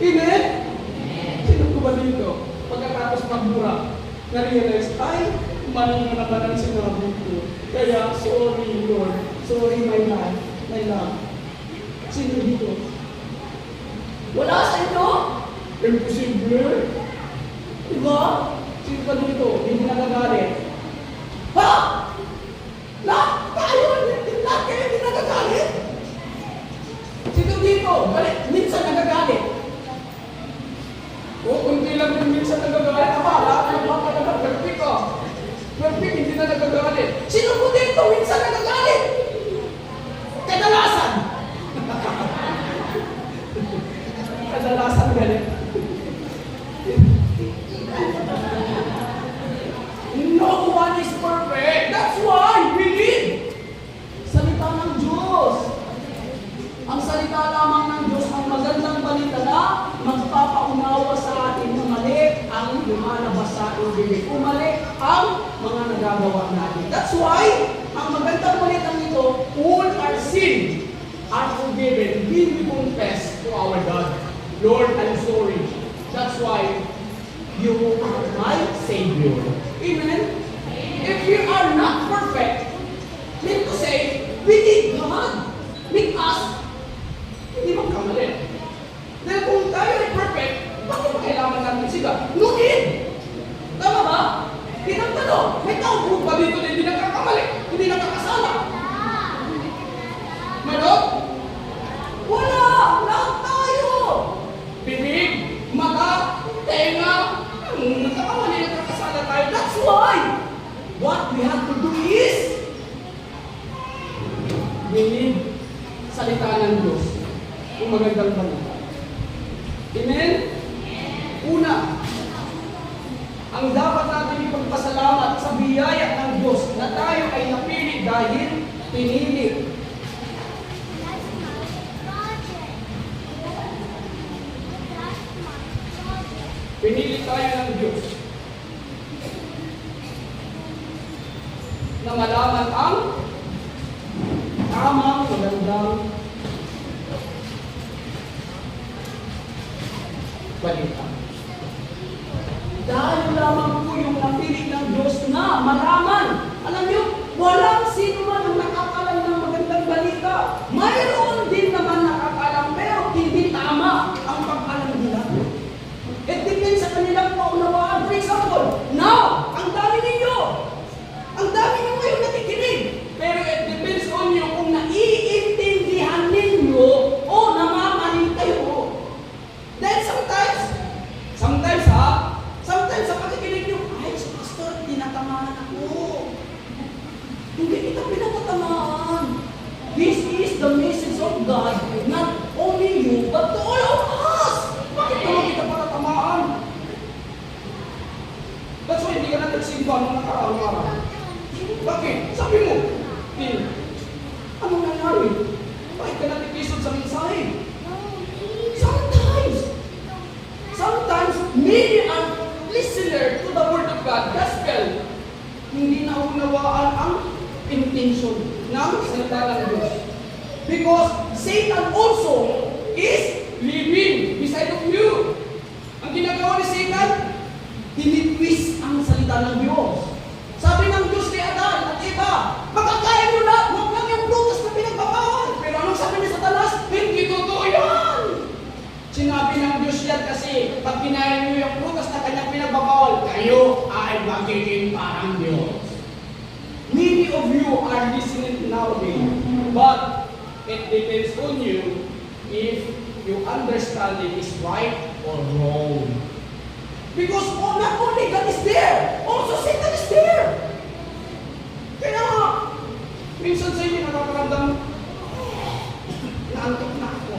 Amen? Sino ko ba dito? Pagkatapos magbura, na-realize, ay, mali na naman ang sinabi ko. Kaya, sorry Lord. Sorry my love. Sino dito? Wala sa inyo? Imposible. Diba? Sino ka dito? Hindi nagagalit. Ha? Lahat tayo? Lahat kayo hindi nagagalit? Sino dito? Galit. Minsan nagagalit. O, kunti lang yung minsan nagagalit. Aba, lahat ng mga talaga. Perfect ka. Perfect, hindi na nagagalit. Sino po dito? Minsan nagagalit. Kadalasan. Kadalasan galit. No one is perfect. That's why we need salita ng Diyos. Ang salita lamang ng Diyos ang magandang balita na magpapaunawa sa atin na mali ang lumalabas sa ating bibig. Kung mali ang mga nagagawa natin. That's why ang magandang balita nito, all our sin are forgiven when we confess to our God. Lord, I'm sorry. That's why you are my Savior. Amen? If you are not perfect, mean to say, we need God. Need us. Hindi magkamali. Dahil kung tayo ay perfect, bakit ba kailangan natin siya? No need! Tama ba? Tinagtanong, may tao po ba dito na hindi nagkakamali? Hindi nagkakasala? Meron? Wala! Lahat tayo! Bibig, mata, tenga, nagkakamali, nagkakasala tayo. That's why! What we have to do is we need salita ng Diyos. Kung magandang balita. Amen? Una, ang dapat natin ipagpasalamat sa biyaya ng Diyos na tayo ay napili dahil pinili. Pinili tayo ng Diyos na malaman ang tamang, magandang balita. Dahil lamang po yung napili ng Diyos na malaman. Alam niyo, walang sino man ang nakakalam ng magandang balita. Mayroon din naman nakakalam, pero hindi tama ang pag-alam nila. It depends sa kanilang paunawaan. For example, now, ang dami ninyo ngayon nakikinig. Pero it depends on you kung naiintindihan ninyo o namamaling kayo. Then sometimes sa pakikinig nyo, ay, si Pastor, tinatamaan ako. Hindi kita pinatatamaan. This is the message of God, not only you, but to all of us. Bakit naman kita patatamaan? That's why hindi ka na nagsimba nung nakaraang araw. Bakit? Sabi mo, anong nangyari? Bakit ka natikisod sa mensahe? Sometimes, many are listener to the Word of God, gospel, hindi naunawaan ang intention ng salita ng Diyos. Because Satan also is living beside of you. Ang ginagawa ni Satan, tinitwist ang salita ng Diyos. Sabi ng Diyos kay Adan at iba, makakain nyo na, huwag lang yung prutas na pinagbabawal. Pero anong sabi ni Satanas? Hindi totoo yan. Sinabi ng Diyos yan kasi pag kinain nyo yung prutas na kanyang pinagbabawal, kayo ay magiging parang Diyos. Many of you are listening nowadays, but it depends on you if your understanding is right or wrong. Because not only God is there, also Satan is there. Kaya nga, minsan sa inyo nakakaramdam, naantok na ako.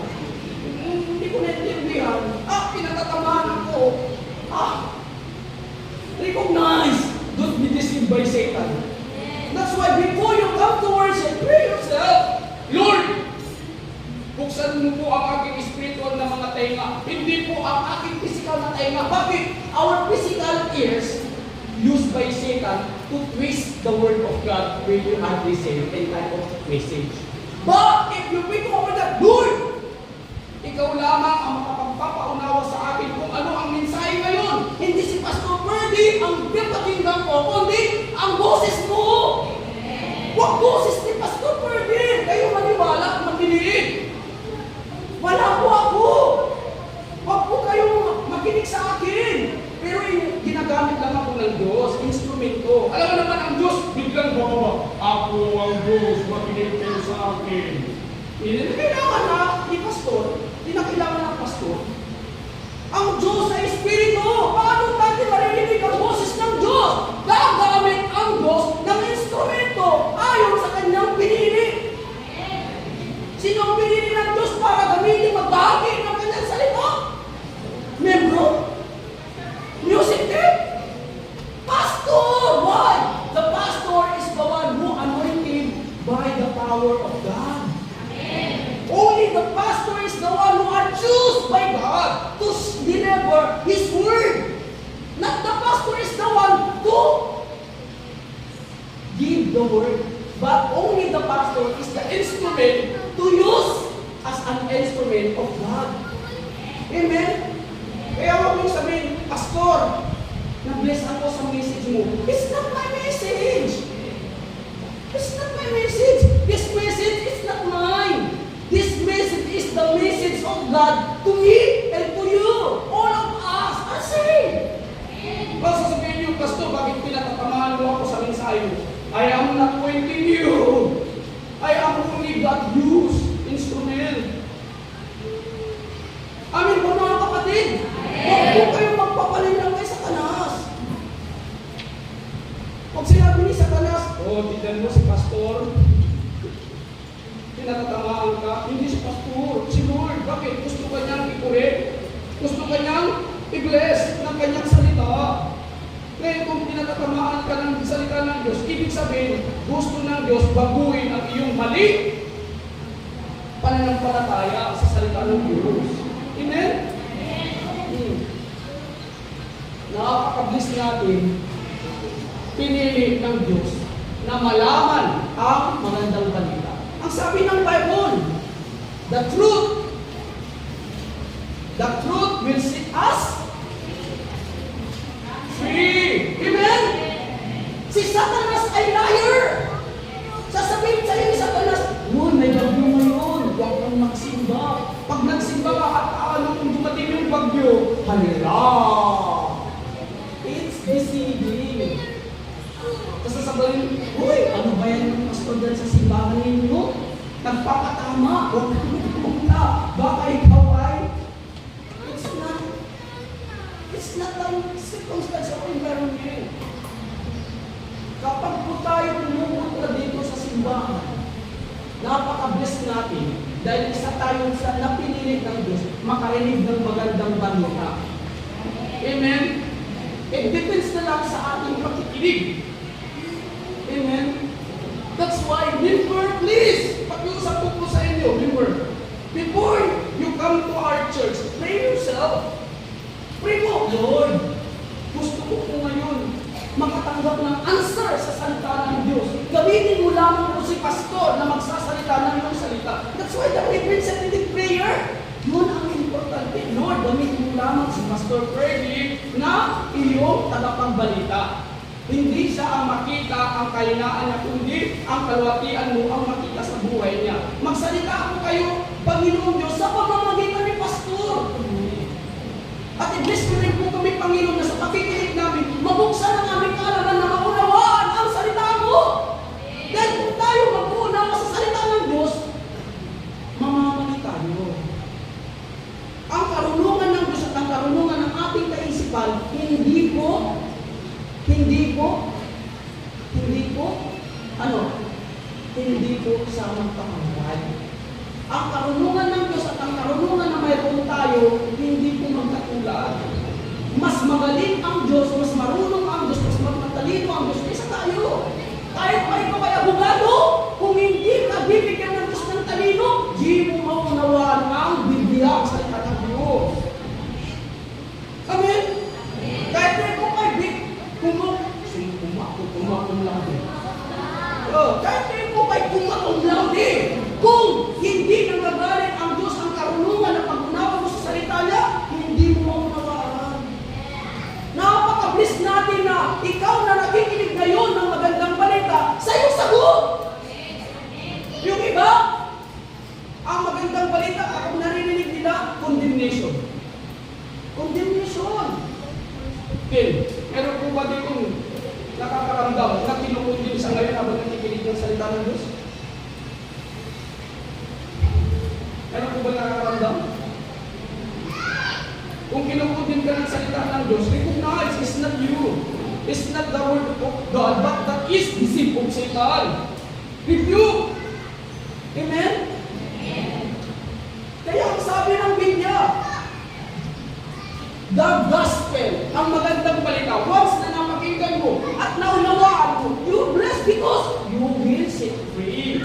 Hindi ko naintindihan. Pinatatamaan ako. Recognize, don't be deceived by Satan. That's why before you come to worship, pray yourself, Lord, buksan mo po ang aking spiritual na mga tenga, hindi po ang aking physical na tenga. Bakit? Our physical ears used by Satan to twist the word of God when you are listening any type of message. But if you pick over that, Lord, ikaw lamang ang makapagpapaunawa sa akin kung ano ang mensahe ngayon. Hindi si Pastor Ferdy ang pinapakinggan ko, kundi ang boses mo. Huwag boses ni Pastor Ferdy. Kayo maniwala at makinig. Wala po ako. Huwag po kayong makinig sa akin. Pero ginagamit lang ako ng Diyos, instrumento. Alam mo naman ang Diyos, biglang bababa. Ako ang Diyos, makinig kayo sa akin. Hindi na kailangan na ni Pastor, hindi na kailangan ng Pastor. Ang Diyos na Espiritu, paano natin maririnig ang boses ng Diyos? Gagamit ang Diyos ng instrumento ayon sa kanyang pinili. Sino ang pinili ng Diyos para gamitin magbahagi ng kanyang salita? Membro? Music team? Pastor! Why? The pastor is the one who anointed by the power of God. Only the pastor is the one who are chosen by God to deliver His word. Not the pastor is the one to give the word, but only the pastor is the instrument to use as an instrument of God. Amen? Kaya huwag mong sabihin, Pastor, na-bless ako sa message mo. It's not my message. It's not my message. This message is not mine. This message is the message of God to me and to you. All of us are saved. Well, sasabihin niyo, Pastor, bakit pinatatamaan mo ako sa mensahe mo? I am not pointing you. I am only God used instrument. Amin po mga kapatid. Huwag po kayong magpapalinlang kay Satanas. Pag sinabi ni Satanas, tignan mo si Pastor, pinatatamaan ka, hindi si Pastor, si Lord. Bakit? Gusto ka niyang i-correct. Gusto ka niyang i-bless ng kanyang salita. Kaya kung pinatatamaan ka ng salita ng Diyos, ibig sabihin, gusto ng Diyos baguhin ang iyong mali pananampalataya sa salita ng Diyos. Amen? napaka-bless natin, pinili ng Diyos na malaman ang magandang balita. Ang sabi ng Bible, the truth will set us free. Amen? Si Satanas ay liar. Sasabihin sa'yo ni Satanas, may bagyo ngayon, huwag kang magsimba. Pag nagsimba ka at kung dumating yung bagyo, halila. It's deceiving. Tapos sasabihin, ano ba yan yung pastor dyan sa simbahan ninyo? Nagpapatama, huwag kang pumunta. Baka ikaw ay, it's not ang circumstance of environment. Kapag po tayo pumupunta dito sa simbahan, napaka-bless natin dahil isa tayo sa napinilit ng Diyos makarinig ng magandang balita. Amen? It depends na lang sa ating pakikinig. Amen? That's why, member, please, pag-iusap ko sa inyo, member, before you come to our church, pray yourself. Pray mo, Lord, gusto ko po ngayon makatanggap ng answer sa salita ng Diyos. Gamitin mo lamang po si pastor na magsasalita ng iyong salita. That's why the representative prayer, yun ang importante. Lord, gamitin mo lamang si Pastor Freddy na iyong tagapagbalita. Hindi siya ang makita ang kahinaan niya, kundi ang kalwatian mo ang makita sa buhay niya. Magsalita ako kayo, Panginoon Diyos, sa pamamagitan ni Pastor. At i-bless ko rin po kami, Panginoon, na sa pakikinig namin, mabuksan ang aming kaalaman na maunawaan ang salita mo. Dahil kung tayo mag-uunawa sa salita ng Diyos, mamamali tayo. Ang karunungan ng Diyos at ang karunungan ng ating kaisipan, hindi po samang-tamangay. Ang karunungan ng Diyos at ang karunungan na mayroon tayo, hindi po magkatulad. Mas magaling ang Diyos, mas marunong ang Diyos, mas matalino ang Diyos kaysa tayo. Kahit pa ikaw ay abogado, kung hindi ka bibigyan ng Diyos ng talino, di mo maunawaan ang Biblia sa salita ng Diyos. Amen? Kahit pa ikaw ay kumakum lang din. Kahit pa ikaw ay kumakum lang din. Kung hindi nangagaling ang Diyos ang karunungan na pag-unawa mo sa salita niya, hindi mo maunawaan. Napaka-bless natin na ikaw na nakikinig ngayon ng magandang balita, sa'yo sagot! Yung iba, ang magandang balita, ako narinig nila, condemnation. Condemnation. Okay, meron po ba din kung nakakaramdam na kinukundi sa ngayon habang nakikinig ng salita ng Diyos? Meron po ba nakakaramdam? Kung kinukundi ka ng salita ng Diyos, recognize it's not you. It's not the word of God, but that is the deceit of Satan. Rebuke. Amen? Kaya ang sabi ng Biblia, the gospel, ang magandang balita, once na napakinggan mo at naunawaan mo, you're blessed because you will set free.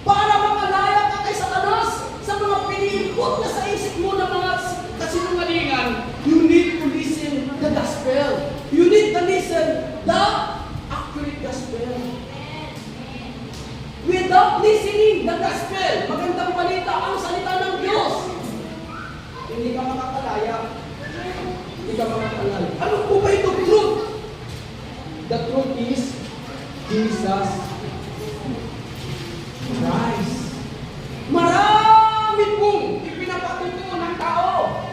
Para makalaya ka kay Satanas sa mga piniikot na sa isip mo ng mga kasinungalingan, you need to listen the gospel. You need to listen the accurate gospel. Without listening the gospel, magandang balita ang salita ng Diyos, hindi ka makakalaya. Hindi ka makakalaya. Ano po ba ito? Truth. The truth is Jesus Christ. Marami pong ipinapatutuo ng tao.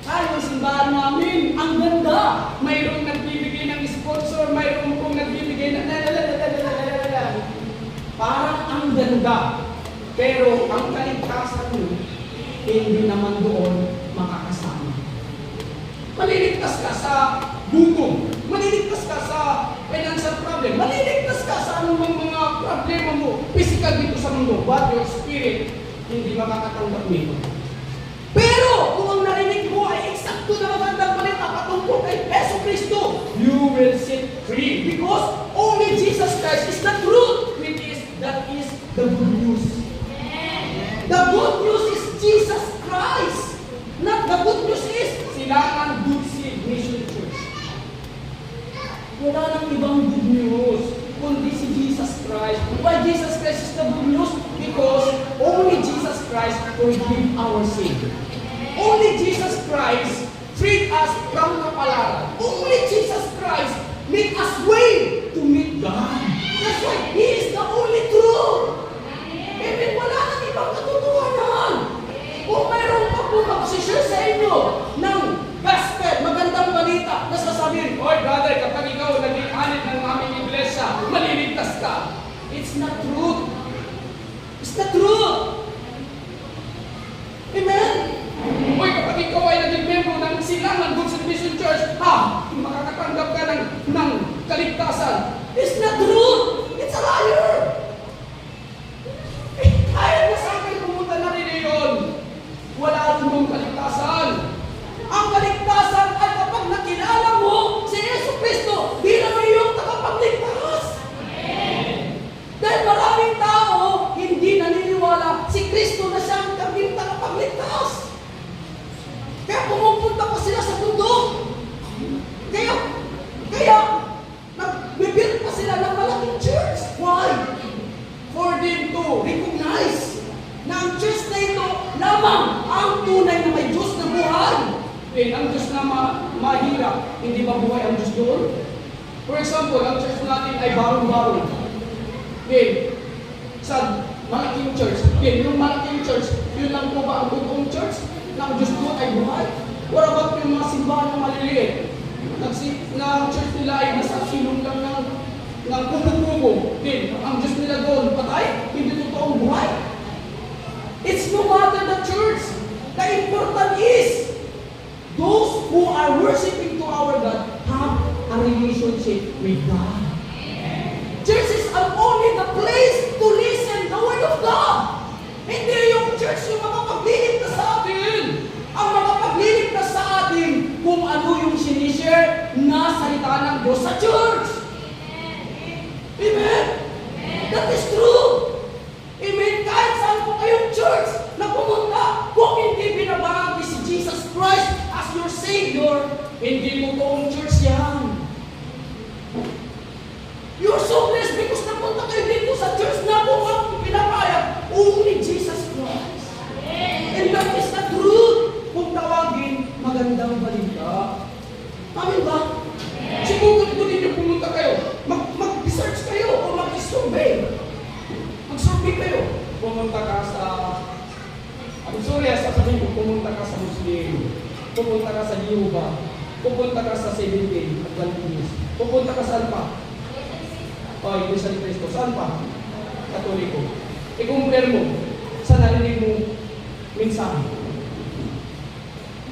Yung simbahan namin, ang ganda. Mayroong nagbibigay ng sponsor, mayroong pong nagbibigay ng parang ang ganda. Pero ang kaligtasan mo, hindi naman doon makakasama. Maliligtas ka sa gutom, maliligtas ka sa financial problem, maliligtas ka sa anumang mga problema mo, physical dito sa mundo, but your spirit, hindi makakatanggap nito. Pero kung ang narinig mo ay eksakto na magandang balita patungkol kay Yesu Cristo, you will set free because only Jesus Christ is the truth, that is the good news. The good news is Jesus Christ. Not the good news is silangan good seed, Christ. Why Jesus Christ is the good news? Because only Jesus Christ forgive our sin. Only Jesus Christ freed us from kapalaran. Only Jesus Christ make us way to meet God. That's why He is the only truth. Amen. Wala nang ibang katotohanan. Kung mayroon pa po mag-share sa inyo ng gospel, magandang balita, na sasabihin, "Oy brother, kapag ikaw naging anit ng aming iglesia, maliligtas ka." It's not truth. It's not truth. Amen? Oy, kapag ikaw ay naging membro ng silangan Good Salvation Church, makakatanggap ka ng kaligtasan. It's not truth. It's a liar. Kahit na sa akin pumunta na rin yun, wala rin mong kaligtasan. Ang kaligtasan ay kapag nakilala mo si Yesu Cristo bilang iyong tagapagligtas. Dahil maraming tao hindi naniniwala si Kristo na siya ang kaming tagapagligtas. Kaya pumupunta pa sila sa bundok. Kaya nag-build pa sila ng malaking church. Why? For them to recognize na ang church na ito lamang ang tunay na may Diyos na buhay. Ang Diyos na mahirap, hindi ba buhay ang Diyos doon? For example, ang church natin ay barong-barong. Sa malaking church, yung malaking church, yun lang po ba ang totoong church? Na ang Diyos doon ay buhay? What about yung mga simbahan na maliliit? Na ang church nila ay nasa silong lang ng kubo-kubo. Ang Diyos nila doon, patay? Hindi totoong buhay? It's no matter the church. The important is, those who are worshiping to our God have a relationship with God. Church is only the place to listen the word of God. Hindi yung church yung makapagliligtas sa atin. Ang makapagliligtas sa atin kung ano yung sinishare na salita ng Diyos sa church. Amen? That is true. Amen? Kahit saan po kayong church na pumunta, kung hindi binabahagi si Jesus Christ as your Savior, hindi mo toong church yan. You're so blessed because napunta kayo dito sa church na kung ang pinapayag, only Jesus Christ. And that is the truth. Kung tawagin, magandang balita. Amin ba? Siguro kung ninyo pumunta kayo, mag-research kayo o mag-survey. Mag-survey kayo. Pumunta ka sa, I'm sorry, sasabihin ko, pumunta ka sa Muslim, pupunta ka sa Jehovah, pupunta ka sa Seventh-day Adventist, pupunta ka saan pa? Iglesia ni Cristo. Saan pa? Katoliko. I-compare mo sa narinig mo mensahe.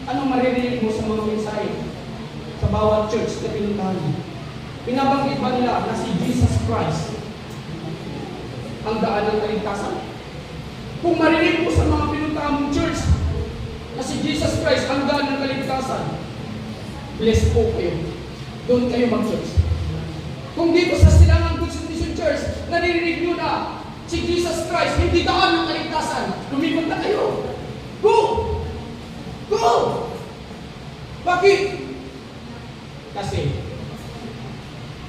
Anong maririnig mo sa mga mensahe sa bawat church na pinuntahan mo? Binabanggit ba nila na si Jesus Christ ang daan ng kaligtasan? Kung marinig mo sa mga pinuntahan mong church na si Jesus Christ ang daan ng kaligtasan, bless po kayo. Doon kayo mag-church. Kung dito sa Silangan Good Salvation Church, naririnig nyo na si Jesus Christ, hindi daan ng kaligtasan, lumipat na kayo. Go! Go! Bakit? Kasi,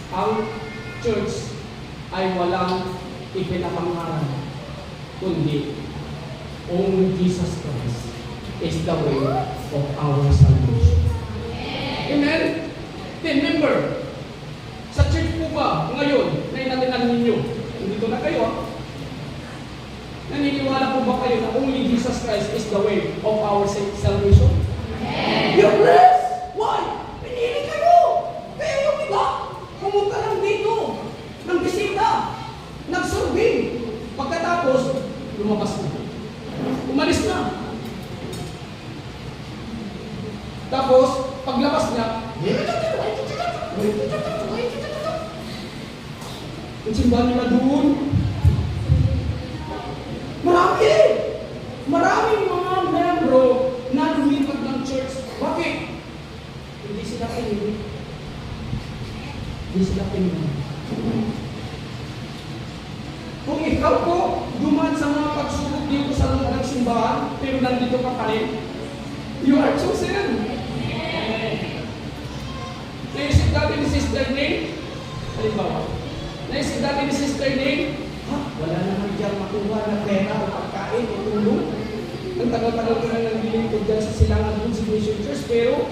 ang church ay walang ipinapangaral, kundi only Jesus Christ is the way of our salvation. Amen? Remember, sa church po ba ngayon na inatinan ninyo? Dito na kayo. Naniniwala po ba kayo na only Jesus Christ is the way of our salvation? You're blessed! Why? Pinili kayo! Kaya yung iba, pumunta lang dito ng bisita, nag-survey. Pagkatapos, lumabas na. Umalis na. Tapos, paglabas niya, ang simbahan nila doon. Maraming mga membro na lumipat ng church. Bakit? Hindi sila pinili. Kung ikaw po duman sa mga pagsubok dito sa loob ng simbahan, pero nandito ka pa rin, you are chosen. Naisip natin ni Sister Nate, halimbawa, naisip natin ni Sister Nate makuha na pera o pagkain o tulong. Ang tagal-tagal ko na naglilingkod dyan sa Silangan Consignation Church, pero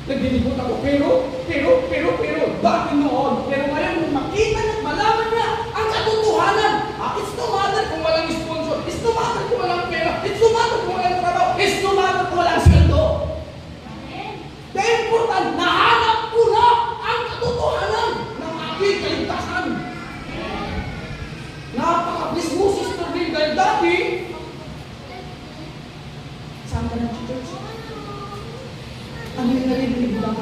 naglilingkod ako, pero, dati noon. Pero ngayon, nung makita niya, malaman niya ang katotohanan. It's no matter kung walang sponsor, it's no matter kung walang pera, it's no matter kung walang trabaho, it's no matter kung walang sweldo. The important, nahanap ko na ang katotohanan ng aking kaligtasan. Napaka-bless mo, Sister Lynn, dahil dati, saan ka na church? Ano yung narinig lang?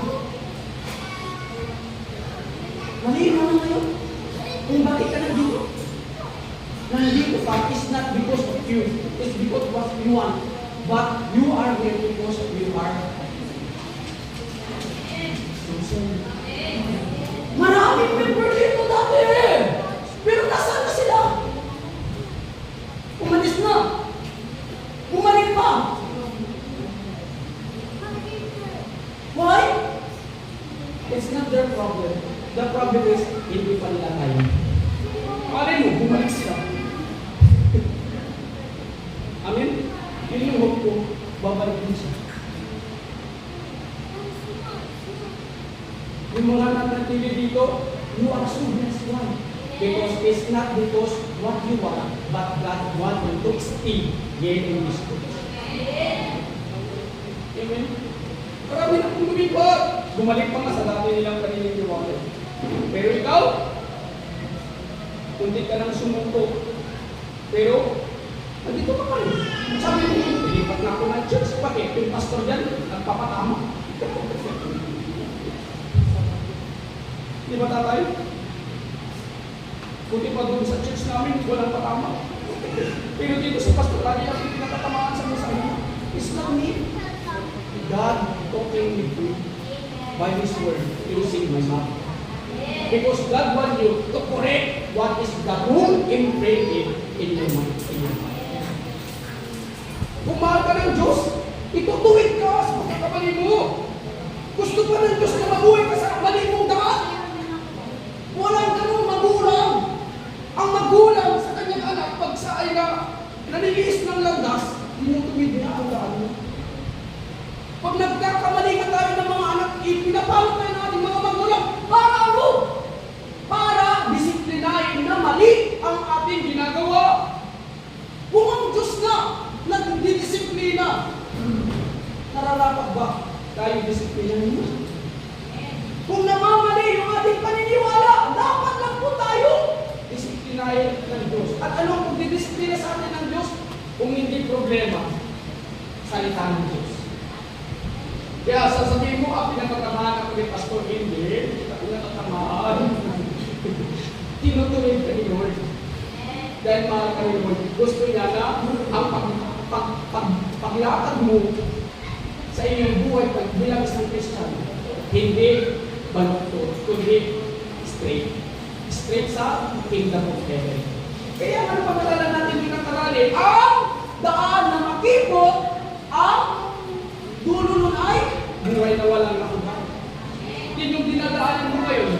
Mali mo na ngayon. Kung bakit ka nandito? Nandito ka is not because of you. It's because of what you want. But you are here because of you are. Maraming member dito dati eh. Pero nasaan na sila? Umalis na. Bumalik pa. Why? It's not their problem. The problem is, hindi pa nila tayo. Malay mo, bumalik sila. Amen? Yun yung hope ko, babalik din siya. Yung mga natatili dito, you are so blessed. Why? Because it's not because what you want, but God want you to stay here in this church. Amen? Marami na kong lumipat. Bumalik pa nga sa dati nilang paniniwala. Pero ikaw, kundi ka nang sumuko. Pero, nandito ka pa rin. Sabi mo, nilipat na ako ng church. Bakit? Yung pastor dyan, nagpapatama. Di ba tatay? Kundi pa doon sa church namin, walang patama. Pero dito sa pastor, lagi ang pinatatamaan sa mga niya. It's not me. God talking with you by His word using my mouth. Because God wants you to correct what is the wrong imprinted in your mind. Kung mahal ka ng Diyos, itutuwid ka sa pagkakamali mo. Gusto pa ng Diyos na mabuhay ka sa mali mong daan. Walang ganung magulang. Ang magulang sa kanyang anak, pag sa ay na naniliis ng landas, tinutuwid niya ang daan mo. Pag nagkakamali ka tayo ng mga anak, pinapalot tayo ng ating mga magulang. Para ano? Para disiplinahin na mali ang ating ginagawa. Kung ang Diyos na nagdidisiplina, nararapat ba tayo disiplinahin mo? Kung namamali yung ating paniniwala, dapat lang po tayo disiplinahin ng Diyos. At anong pagdidisiplina sa atin ng Diyos? Kung hindi problema, salita ng Diyos. Kaya sasabihin mo, pinatatamaan ako ni Pastor, hindi kita pinatatamaan. Tinutuloy ka ni Lord. Dahil mahal ka ni Lord, gusto niya na ang paglakad mo sa iyong buhay bilang isang Christian, hindi baluktot, kundi straight. Straight sa kingdom of heaven. Kaya ano pag-alalan natin yung nakarali? Ang daan na makipot, ang dulo nun ay buhay na walang nakuha. Yun yung dinadaanan mo ngayon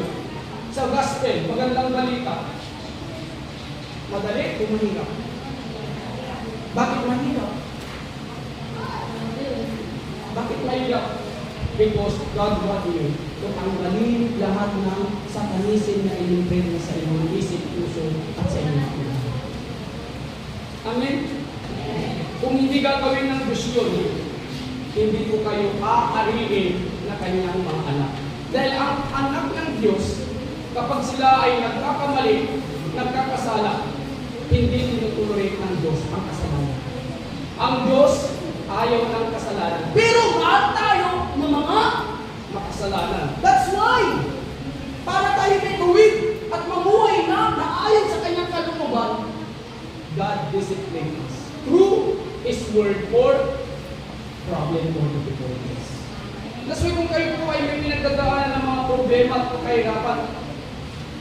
sa gospel, magandang balita. Madali o mahirap? Bakit mahirap? Bakit mahirap? Because God wants you to tanggalin lahat ng satanisin na inimprint sa iyong isip, puso, at sa iyong mga. Amen? Kung hindi gagawin ng Diyos yun, hindi ko kayo aariin na kanyang mga anak. Dahil ang anak ng Diyos, kapag sila ay nagkakamali, nagkakasala, hindi tinutuloy ng Diyos ang kasalanan. Ang Diyos ayaw ng kasalanan. Pero mahal tayo ng mga makasalanan. That's why, para tayo may tuwid at mamuhay na ayon sa kanyang kalooban, God disciplines us through His word for problem or difficulties. That's why kung kayo po ay may pinagdadaanan ng mga problema at kahirapan,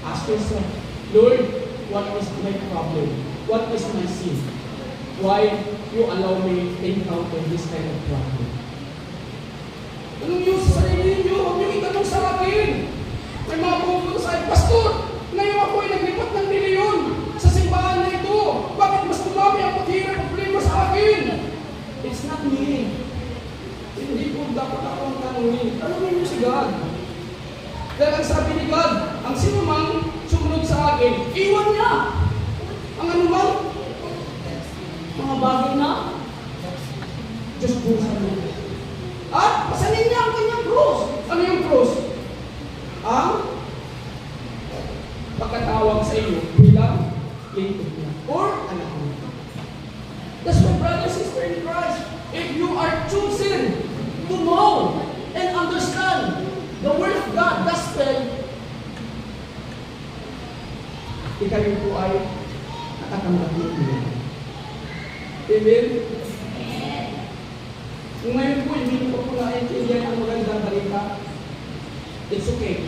ask yourself, Lord, what is my problem? What is my sin? Why you allow me to encounter this kind of problem? Anong yung sa sarili ninyo? Huwag nyo itanong sa akin. May mga pumunta sa akin, Pastor, ngayon ako ay naglipat ng milyon sa simbahan na ito. tanungin. Tanungin mo si God. Dahil ang sabi ni God, ang sinumang sumunod sa akin, iwan niya ang anumang mga bagay na Diyos busan niya. At pasanin niya ang kanyang cross. Ano yung cross? Ang pagkatawag sa iyo bilang lingkod niya or anak niya. That's why, brother, sister in Christ, if you are chosen to know and understand the Word of God, gospel, ikaw po ay nakatanggap niyo. Amen? Kung ngayon po, hindi ko po naintindihan ang magandang balita, it's okay.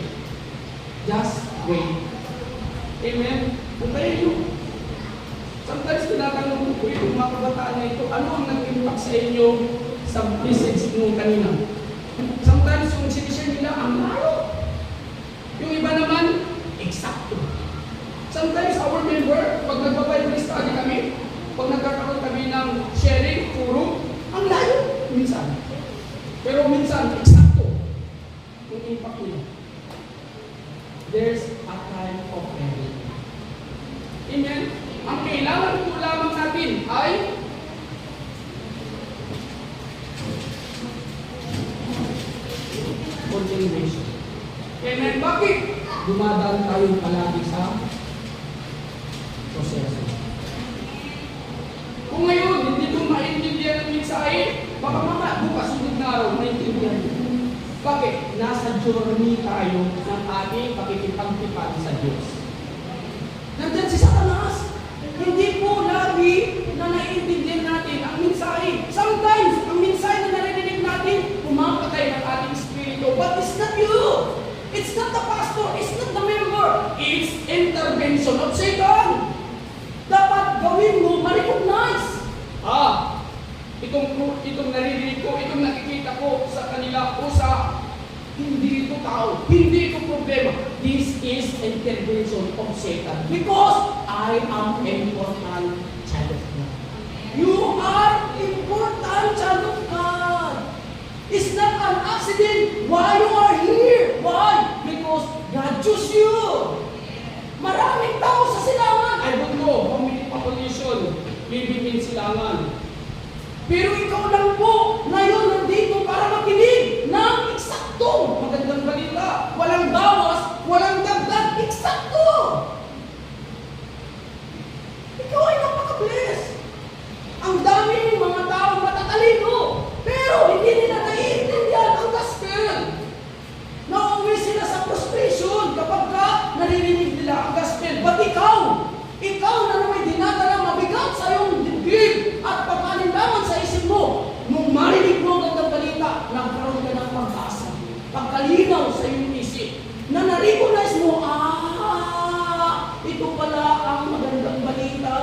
Just wait. Amen? Kung kayo nyo, sometimes tinatanong ko yung mga kabataan na ito, ano ang nag-impact sa inyo sa message nung kanina? Sometimes yung sinishare nila, ang layo. Yung iba naman, eksakto. Sometimes our member, pag nagpa-Bible study kami, pag nagkakaroon kami ng sharing, puro, ang layo. Minsan. Pero minsan, eksakto. Yung impact nila. There's a time of everything. Amen? Ang kailangan po lamang natin ay continuation. Amen? Bakit? Dumadaan tayo palagi sa proseso. Kung ngayon, hindi ko maintindihan ng mensahe, baka bukas sunod na araw, maintindihan mo. Bakit? Nasa journey tayo ng ating pakikipagtipan sa Diyos. Nandyan si Satanas. Hindi po lagi na naiintindihan natin ang mensahe. Sometimes, ang mensahe na narinig natin, pumapatay ng ating spirito. But it's not you. It's not the pastor. It's not the member. It's intervention of Satan. Dapat gawin mo, ma-recognize. Itong naririnig ko, itong nakikita ko sa kanila o sa hindi ito tao, hindi ito problema. This is intervention of Satan because I am important child of God. You are important child of God. It's not an accident why you are here. Why? Because God chose you. Maraming tao sa silangan. I don't know how many population living in silangan. Pero ikaw lang po ngayon nandito para makinig ng eksaktong magandang balita. Walang bawas, walang dagdag, eksakto. Ikaw ay napaka-bless. Ang dami ng mga tao matatalino, pero hindi nila naiintindihan ang gospel. Nauwi sila sa frustration kapag naririnig nila ang gospel. But ikaw na may dinadala mabigat sa iyong dibdib at pagkalinlangan sa isip mo, nung marinig mo ang gandang balita, nagkaroon ka ng pag-asa, pagkalinaw sa iyong isip, na na-recognize mo, ito pala ang magandang balita,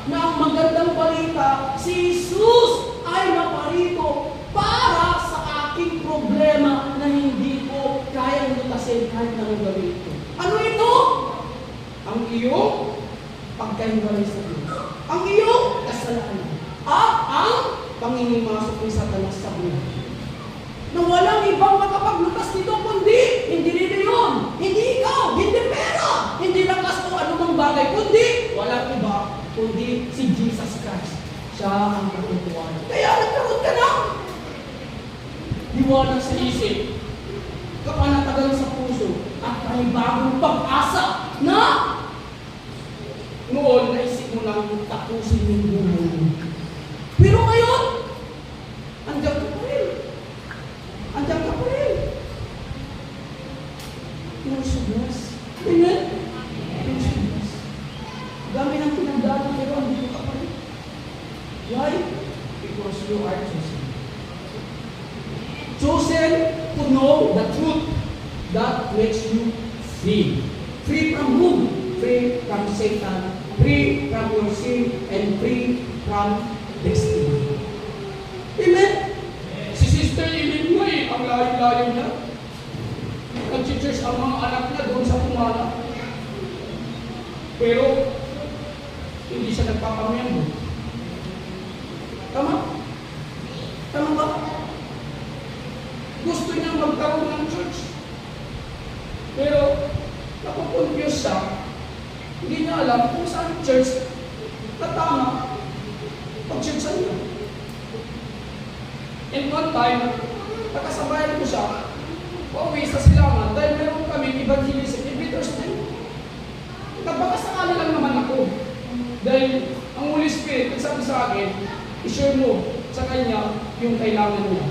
na ang magandang balita, si Jesus ay naparito para sa aking problema na hindi ko kayang lutasin kahit na ang gawin ito. Ano ito? Ang iyong pagkahiwalay sa Diyos. Ang iyong kasalanan. At ang pangingimasok ni Satanas sa buhay. Na walang ibang makapaglutas nito kundi hindi nila yun. Hindi ikaw, hindi pera, hindi lakas o anumang bagay, kundi walang iba, kundi si Jesus Christ. Siya ang katutuan. Kaya nagkaroon ka na. Liwanag sa isip, kapanatagan sa puso, at may bagong pag-asa na noon naisip mo lang tapusin yung buhay mo. Pero ngayon, andiyan ka pa rin. Andiyan ka pa rin. You're so blessed. Amen? You're so blessed. Dami ng pinagdaan pero andito ka pa rin. Why? Because you are chosen. Chosen to know the truth that makes you free. Free from whom? Free from Satan, free from your sin, and free from destiny. Amen? Si Sister Eileen mo ang layo-layo niya. Nag-church ang mga anak niya doon sa Pumala. Pero, hindi siya nagpapamiyambo. Tama? Tama ba? Gusto niyang magkaroon ng church. Pero, nakukonfuse siya. Hindi niya alam kung saan church na tama pag-churchan niya. And one time, nakasabayan ko siya, pauwi sa silangan, dahil meron kami evangelism in Petersburg. Nagpapasakali lang naman ako. Dahil ang Holy Spirit, nagsabi sa akin, i-share mo sa kanya yung kailangan niya.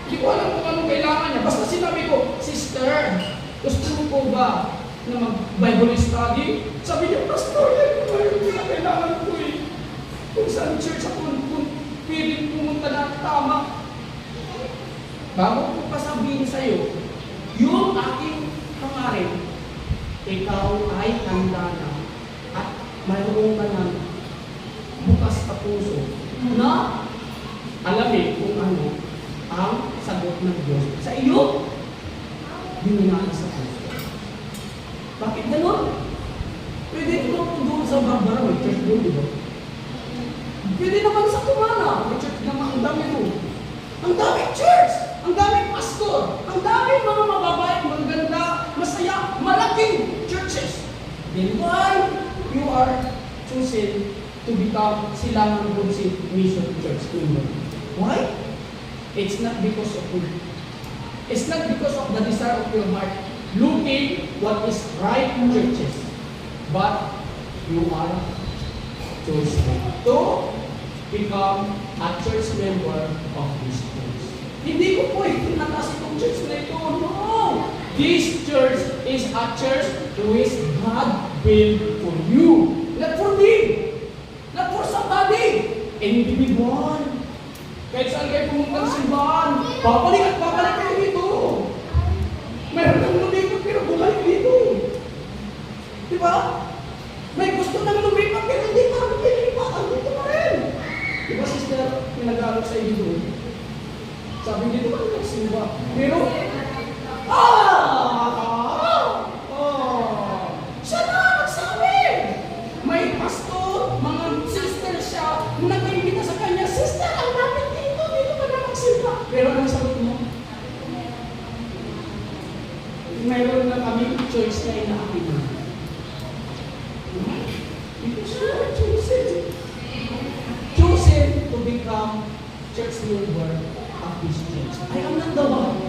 Hindi ko alam kung anong kailangan niya. Basta sinabi ko, Sister, gusto mo po ba na mag-Bible study? Sabi niya, Pastor, yan po yung kailangan ko eh. Kung saan church ako, kung piling pumunta na tama. Bago ko pa sabihin sa'yo, yung aking pangarin, ikaw ay handa na at mayroon ka ng bukas na puso na alamin kung ano ang sagot ng Diyos sa iyo. Dinunaan sa puso. Bakit gano'n? Pwede naman po doon sa Barbara, may church doon, di ba? Pwede naman sa Tumana, may church naman, ang dami doon. Ang daming church! Ang daming pastor! Ang daming mga mababait, maganda, masaya, malaking churches. Then why you are choosing to become Silangan Bronze Mission Church member? Why? It's not because of you. It's not because of the desire of your heart, looking what is right in churches. But you are chosen to become a church member of this church. Hindi ko po itinatas itong church na ito. No! This church is a church which God built for you. Not for me. Not for somebody. Individual. Kahit saan kayo pumunta ng simbahan, babalik at babalik kayo dito. Mayroon nang lumipat pero bumalik dito. Diba? May gusto nang lumipat pero hindi pa rin pinilipat. Ang dito pa rin. Diba sister, may nag-aaral sa iyo doon? Sabi dito ba nagsimba? Pero, siya na nagsabi! May pastor, mga sister siya, nag-imbita sa kanya, Sister, ang namin dito ka na magsimba. Pero anong sagot mo? Mayroon na kami choice na inaakin na. Because you are chosen to become church member of this church. I am not the one.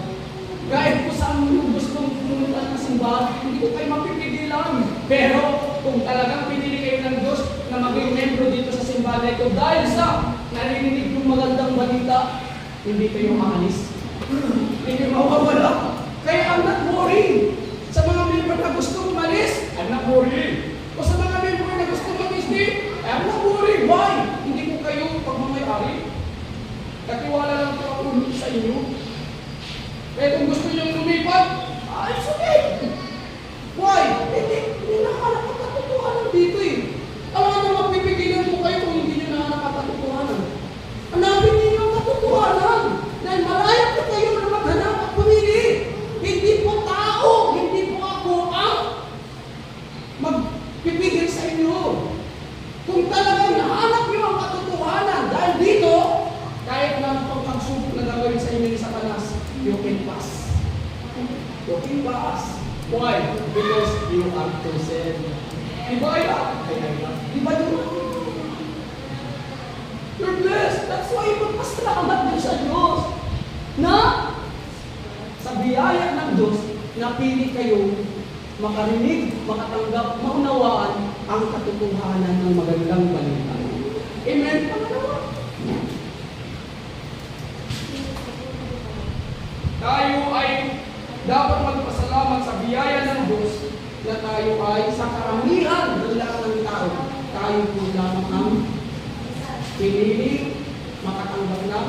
Kahit po saan mo gustong pumunta ng simbahan, hindi ko kayo mapipigilan. Pero kung talagang pinili kayo ng Diyos na maging membro dito sa simbahan na ito, dahil sa narinig yung magandang balita, hindi kayo maalis. Hindi kayo mawawala. Kaya I'm not worried. Sa mga member na gustong umalis, I'm not worried. O sa mga member na gustong mag-stay, I'm not worried. Why? Hindi ko kayo pagmamayari. Katiwala lang po ako sa inyo. Kaya kung gusto nyo lumipat, it's okay. Why? Hindi nahanap ang katotohanan dito eh. Alam nga naman pipigilan mo kayo kung hindi nyo nahanap ang katotohanan. Hanapin ninyo ang katotohanan. Dahil malaya po kayo na maghanap at pumili. Hindi po tao, hindi po ako ang magpipigil sa inyo. Kung talagang nahanap nyo ang katotohanan, dahil dito, kahit na pagsubok na gagawin sa inyo ni Satanas, you can pass. You can pass. Why? Because you are chosen. Diba yan? Diba yun? You're blessed. That's why magpasalamat din sa Diyos. Na sa biyaya ng Diyos, napili kayo makarinig, makatanggap, maunawaan ang katotohanan ng magandang balita. Amen? Pangalawa. Tayo ay dapat magpasalamat sa biyaya ng Diyos na tayo ay sa karamihan ng lahat ng tao. Tayo po lamang ang pinili, makatanggap ng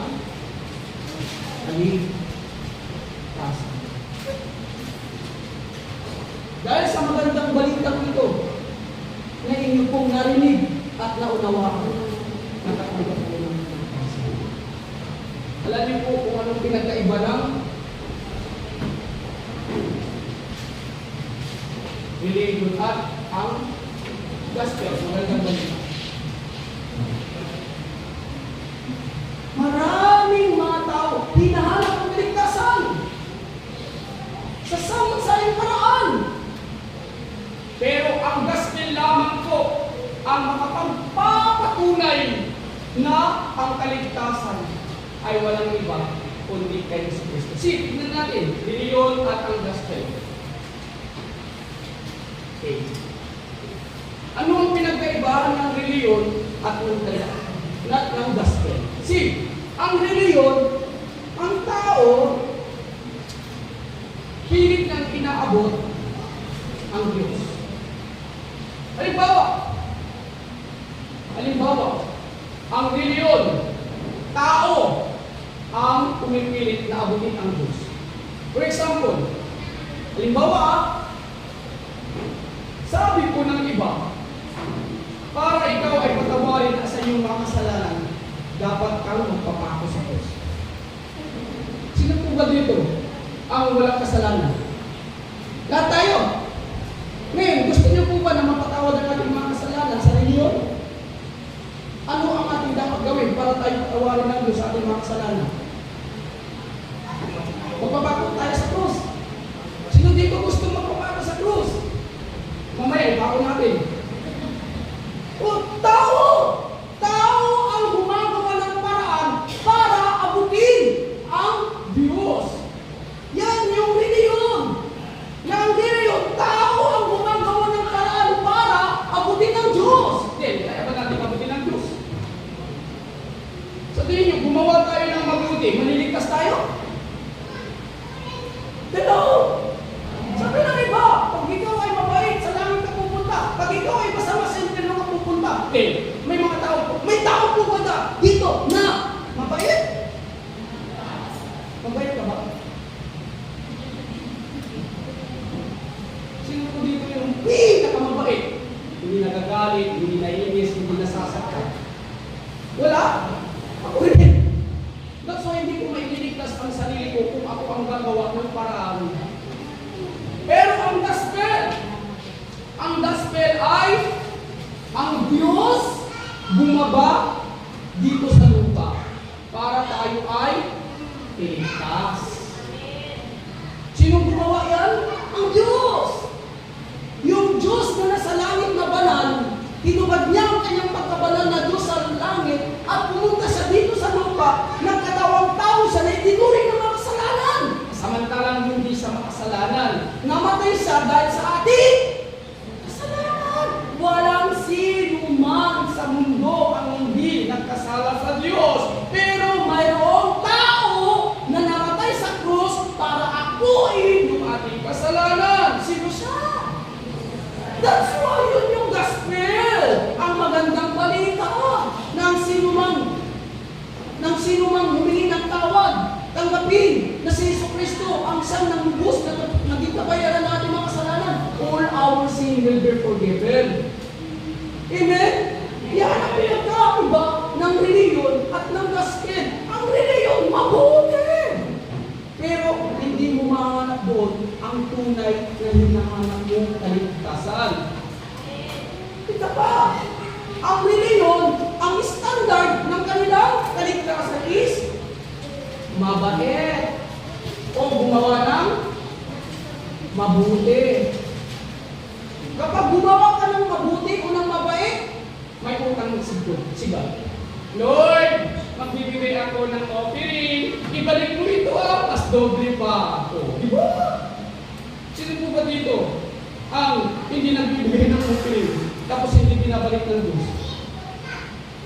kaligtasan. Dahil sa magandang balitang ito, na inyo pong narinig at naunawaan, nakatanggap po ng kaligtasan. Alam niyo po kung anong pinagkaiba ng religion at ang gospel, magandang balita. Maraming mga tao hinahanap ang kaligtasan. na ang kaligtasan ay walang iba kundi kay Jesus Cristo. Tignan natin, reliyon at ang gospel. Okay. Ano ang pinagkaibahan ng reliyon at ng gospel? Ang reliyon, ang tao, pilit ng inaabot ang Diyos. Halimbawa, ang reliyon, tao, ang pumipilit na abutin ang Diyos. For example, halimbawa, sabi po ng iba, para ikaw ay patawarin sa iyong mga kasalanan, dapat kang magpapako sa Diyos. Sino po ba dito ang walang kasalanan? Lahat tayo. Ngayon, gusto niyo po ba na mapatawad ang ating mga kasalanan sa reliyon? Ano ang ating dapat gawin para tayo patawarin ng Diyos sa ating mga kasalanan? Magpapako tayo sa krus. Sino dito gusto magpapako sa krus? Mamaya, ipako natin. O, tao ang gumagawa ng paraan para abutin ang Diyos. Yan yung reliyon. Yang reliyon, tao ang gumagawa ng paraan para abutin ang Diyos. Hindi, kaya ba natin abutin ang Diyos? Sa tingin nyo, gumawa tayo ng mabuti, maliligtas tayo? Hello? Sabi ng iba, pag ikaw ay mabait, sa langit ka pupunta. Pag ikaw ay masama sa impyerno ka pupunta. May mga tao po. May tao po ba dito na mabait? Mabait ka ba? Sino po dito yung pinakamabait? Hindi nagagalit, hindi naiinis, hindi nasasaktan. Wala? Ako rin. That's why hindi ko maililigtas ang sarili ko kung ako ang gagawa ng paraan. Pero ang gospel ay ang Diyos bumaba dito sa lupa para tayo ay iligtas. Sino gumawa yan? Ang Diyos! Yung Diyos na nasa langit na banal, tinubad niya ang kanyang pagkabanal na Diyos sa langit at pumunta siya dito sa lupa, nagkatawang tao siya na itinuring ng mga kasalanan. Samantalang hindi sa makasalanan, namatay siya dahil sa ating kasalanan. Walang sino man sa mundo ang hindi nagkasala sa Diyos. Pero mayroong tao na namatay sa krus para akuin yung ating kasalanan. Sino siya? That's why yun yung gospel. Ang magandang balita ng sino mang humingi ng tawad, tanggapin na si Jesucristo ang siyang nangubos na naging kabayaran natin mga kasalanan. All our sin will be forgiven. Amen? Yan ang pinagkaiba ng reliyon at ng gospel. Ang reliyon, mabuti. Pero hindi mo mahanap doon ang tunay na hinahanap mong kaligtasan. Ito pa, ang reliyon, ang standard ng kanilang kaligtasan is mabait o gumawa ng mabuti. Kapag gumawa ka ng mabuti o ng mabait, may utang sigal. Lord, magbibigay ako ng offering, ibalik mo ito mas doble pa ako. Di ba? Sino po ba dito ang hindi nagbibigay ng offering tapos hindi binabalik ng Diyos?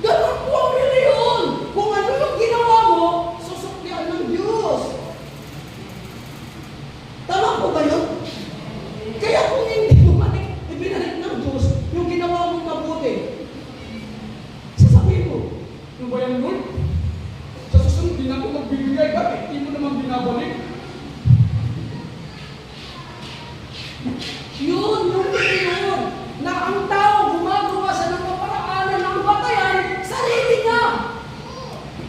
Ganun po ang reliyon. Kung ano yung ginawa mo, susuklian ng Diyos. Tama po ba yun? Kaya kung hindi ibinalik ng Diyos yung ginawa mong mabuti, sasabihin mo, ano ba yan, Lord? Sa susunod, hindi na ako magbibigay. Bakit? Hindi mo naman binabalik. Yun, yung reliyon, na ang tao gumagawa siya ng kaparaanan ng batayan, sarili niya.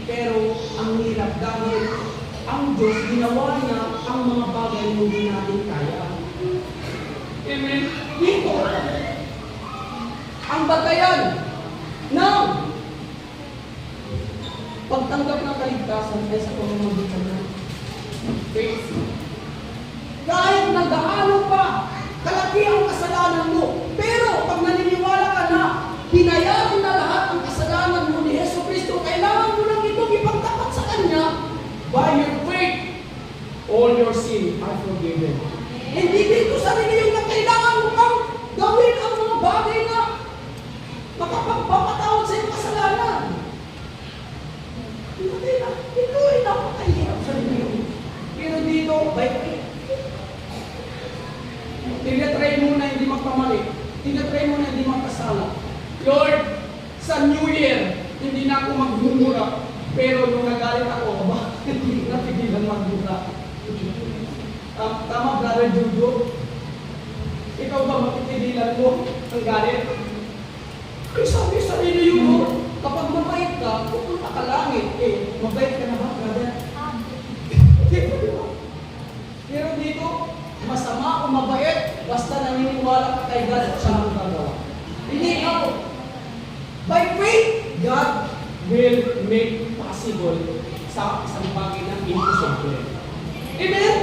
Pero ang hirap dahil ang Diyos ginawa niya ang mga bagay na hindi natin kaya. Amen? Dito, ang batayan ng pagtanggap ng kaligtasan ay sa pamamagitan ng faith. Kahit na gaano pa kalaki ang kasalanan mo, pero pag naniniwala ka na binayaran na lahat ang kasalanan mo ni Jesucristo Gabriel. Hindi dito sarili yung na kailangan mo kang gawin ang mga bagay na makapagpapatawad sa iyong kasalanan. Hindi na, ito ay napakahirap sa inyo. Pero dito, by faith. Tinatry mo na hindi magpamali. Tinatry mo na hindi magkasala. Lord, sa New Year, hindi na ako magmumura. Pero nung nagalit ako, hindi ko napigilan magmura. Tama, Brother Judo? Ikaw ba mapipigilan mo ang galit? Ay, sabi sa inyo yun, Lord, kapag mabait ka, pupunta ka langit. Mabait ka na ba, brother? Pero dito, masama o mabait, basta naniniwala ka kay God at siya ang gagawa. Hindi ako. By faith, God will make possible sa isang bagay na imposible. Amen?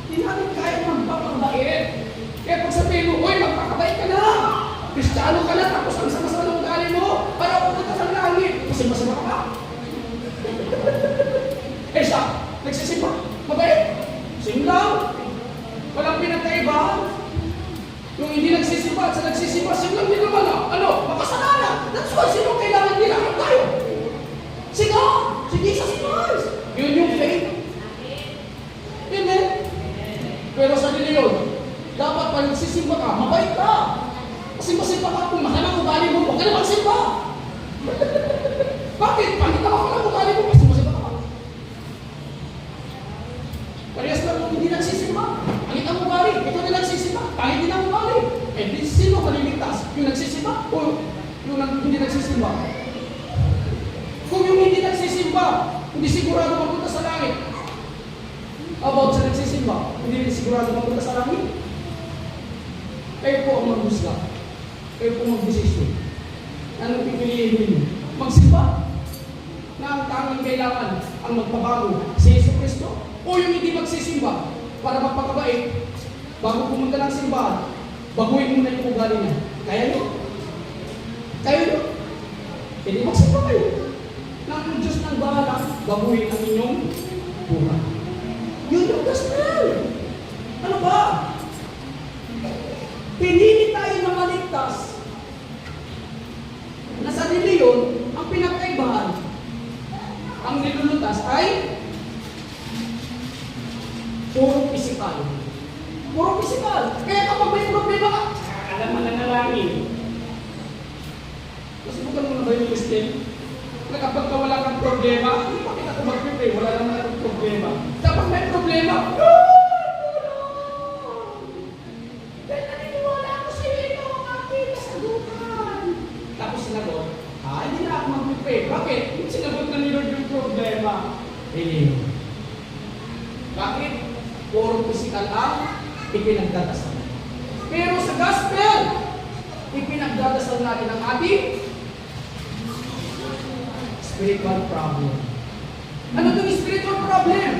Hindi natin kaya magpapabait. Kaya pag sabihin mo, uy, magpapabait ka na! Kristiyano ka na, tapos ang sama-sama ng ugali mo, para pupunta sa langit. Kasi masama ka pa. Siya, nagsisimba, mabait. Sing lang. Walang pinagkaibahan. Yung hindi nagsisimba at sa nagsisimba, sing lang din naman makasalanan. That's why sino kailangan nila tayo. Sing on! Si Jesus Christ! Yun yung faith. Amen? Pero sa yun, dapat pag nagsisimba ka, mabait ka. Kasi masimba ka, kung mahal ang ugali mo, huwag ka na magsimba. Bakit? Pangit naman ka lang ugali mo, kasi masimba ka. Parehas lang kung hindi nagsisimba. Pangit ang ugali, ito na nagsisimba. Pangit din ang ugali. Di sino maliligtas? Yung nagsisimba o yung hindi nagsisimba? Kung yung hindi nagsisimba, hindi sigurado mapunta sa langit. About sa nagsisimba, hindi sigurado mapunta sa langit. Kayo po ang maghusga. Kayo po mag-desisyon. Anong pipiliin ninyo? Magsimba na ang tanging kailangan ang magpabago si Yesu Cristo o yung hindi magsisimba para magpakabait bago pumunta ng simbahan, baguhin mo na yung ugali niya. Kaya nyo? Kaya nyo? Hindi magsimba kayo. Nang ang Diyos ng bahala, baguhin ang inyong buhay. Yun yung gospel. Ano ba? Pinili tayo na maligtas. Na sa reliyon, ang pinagkaibahan, ang nilulutas ay puro pisikal. Puro pisikal. Kaya kapag may problema ka, alam mo na nalangin. Masubukan mo na ba yung Christian? Na kapag wala kang problema, hindi pa kita mag-pray, wala naman akong problema. Kapag may problema, hindi na ako mag-pray. Bakit? Sinagot na ni Lord yung problema. Bakit? Puro physical ang ipinagdadasal. Pero sa gospel, ipinagdadasal natin ang ating spiritual problem. Ano itong spiritual problem?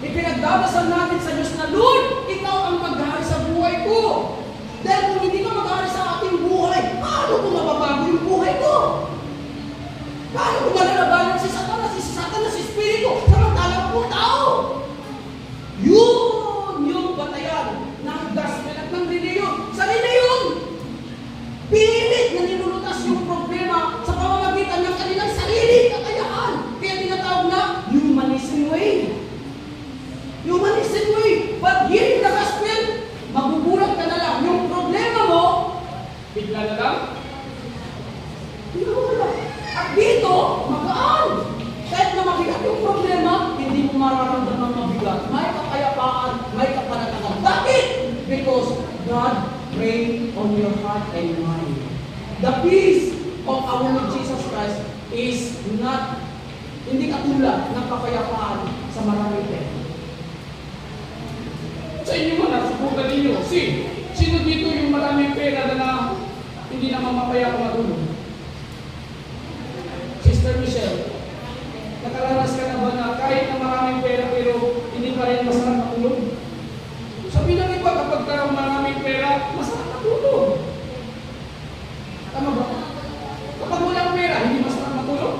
Ipinagdadasal natin sa Diyos na, Lord, ikaw ang maghari sa buhay ko. Dahil kung hindi ka maghari sa ating buhay, paano kung mababago yung buhay ko? Paano kung malalabanan si Satanas, si Espiritu, samantalang po tao? Yun yung batayan ng gospel at ng reliyon. Sa reliyon, pilit na nilulutas yung problema sa pamamagitan ng kanilang sarili kakayahan. Kaya tinatawag na humanism way. Humanism way. But here in the gospel, magugulat ka na lang. Yung problema mo, bigla na lang, at dito, magaan. Kahit na mabigat yung problema, hindi mo mararamdaman mabigat. May kapayapaan, may kapanatagan. Bakit? Because God reigns on your heart and mind. The peace of our Lord Jesus Christ is not, hindi katulad ng kapayapaan sa maraming pera. Sa inyo man, subukan ninyo. Sino dito yung maraming pera na hindi na mamapayapa matulog? Sister Michelle, nakaranas ka na ba na kahit na maraming pera pero hindi pa rin masarap matulog? Sabi ng iba, kapag ka maraming pera, masarap matulog. Tama ba? Kapag walang pera, hindi masarap matulog?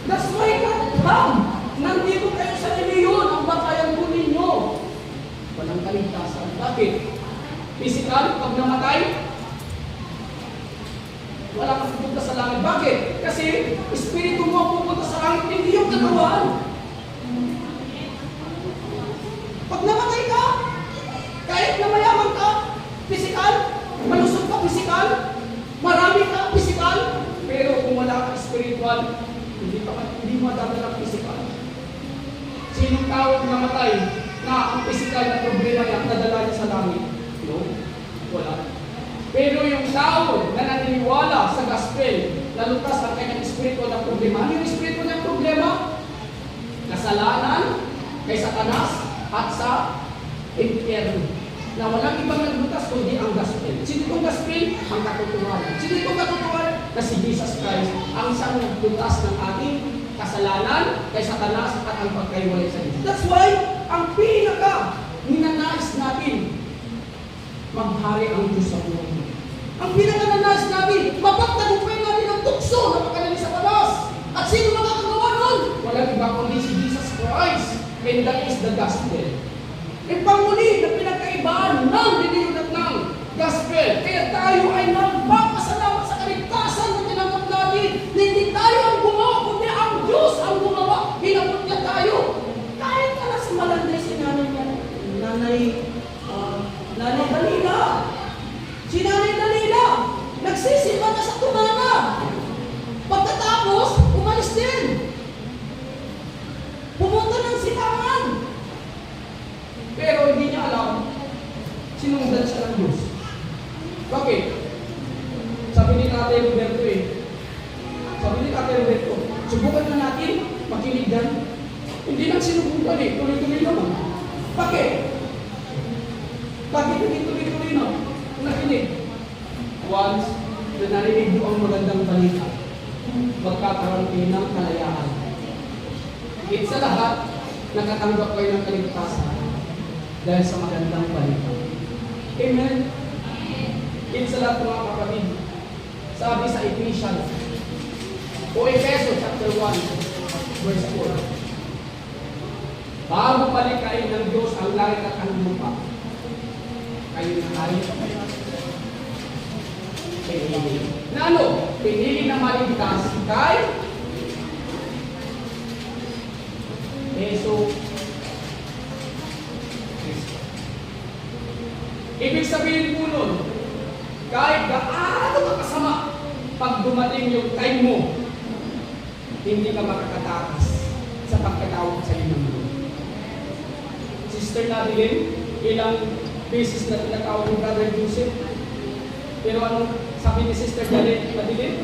That's why God come. Nandito kayo sa ng kaligtasan. Bakit? Physical, pag namatay, wala kang pupunta sa langit. Bakit? Kasi espiritu mo ang pupunta sa langit, hindi yung katawan. Pag namatay ka, kahit na mayaman ka, physical, malusog ka physical, marami ka physical, pero kung wala ka spiritual, hindi mo madadala ang physical. Sinong tao namatay na ang physical na problema niya nadala niya sa langit? No? Wala. Pero yung tao na naniniwala sa gospel, nalutas ang kanyang spiritual na problema. Ano yung spiritual na problema? Kasalanan kay Satanas at sa impyerno. Na walang ibang naglutas kundi ang gospel. Sino itong gospel? Ang katotohanan. Sino itong katotohanan? Na si Jesus Christ ang siyang naglutas ng ating kasalanan kay Satanas at ang pagkaiwalay sa Diyos. That's why ang pinaka ninanais natin maghari ang Diyos sa buhay. Ang pinaka-nanais natin, mapagtagumpay natin ang tukso na pagkalali sa palas. At sino makakagawa nun? Walang iba kundi si Jesus Christ. And that is the gospel. E panguli na pinagkaibaan ng diniyod at ng gospel. Kaya tayo ay nagpapasalamat sa kaligtasan na tinanggap natin. Na hindi tayo ang gumawa, kundi ang Diyos ang gumawa. Hinapot niya tayo. Kahit ka na sa malanday si Nanay Dalila. Si Nanay Dalila, nagsisimba na sa tumana. Pagkatapos, umalis din. Pumunta ng silangan. Pero hindi niya alam, sinundan siya ng Diyos. Bakit? Sabi ni Tatay Roberto subukan na natin, makinig yan. Hindi lang sinubukan tuloy-tuloy naman. Bakit? Bakit hindi tuloy-tuloy na? Nakinig. Once na narinig mo ang magandang balita, magkakaroon kayo ng kalayaan. Higit sa lahat, nakatanggap kayo ng kaligtasan dahil sa magandang balita. Amen? Higit sa lahat mga kapatid, sabi sa Ephesians o Efeso chapter 1, verse 4, bago palikain ng Diyos ang langit at ang lupa, kayo na tayo pinili. Na ano? Pinili na maligtas kay Yesu Cristo. Ibig sabihin po nun, kahit gaano kasama, pag dumating yung time mo, hindi ka makakatakas sa pagkatawag sa iyo ng Lord. Sister Nadeline, ilang beses na tinatawag ng Brother Joseph. Pero ano sabi ni Sister Nadeline?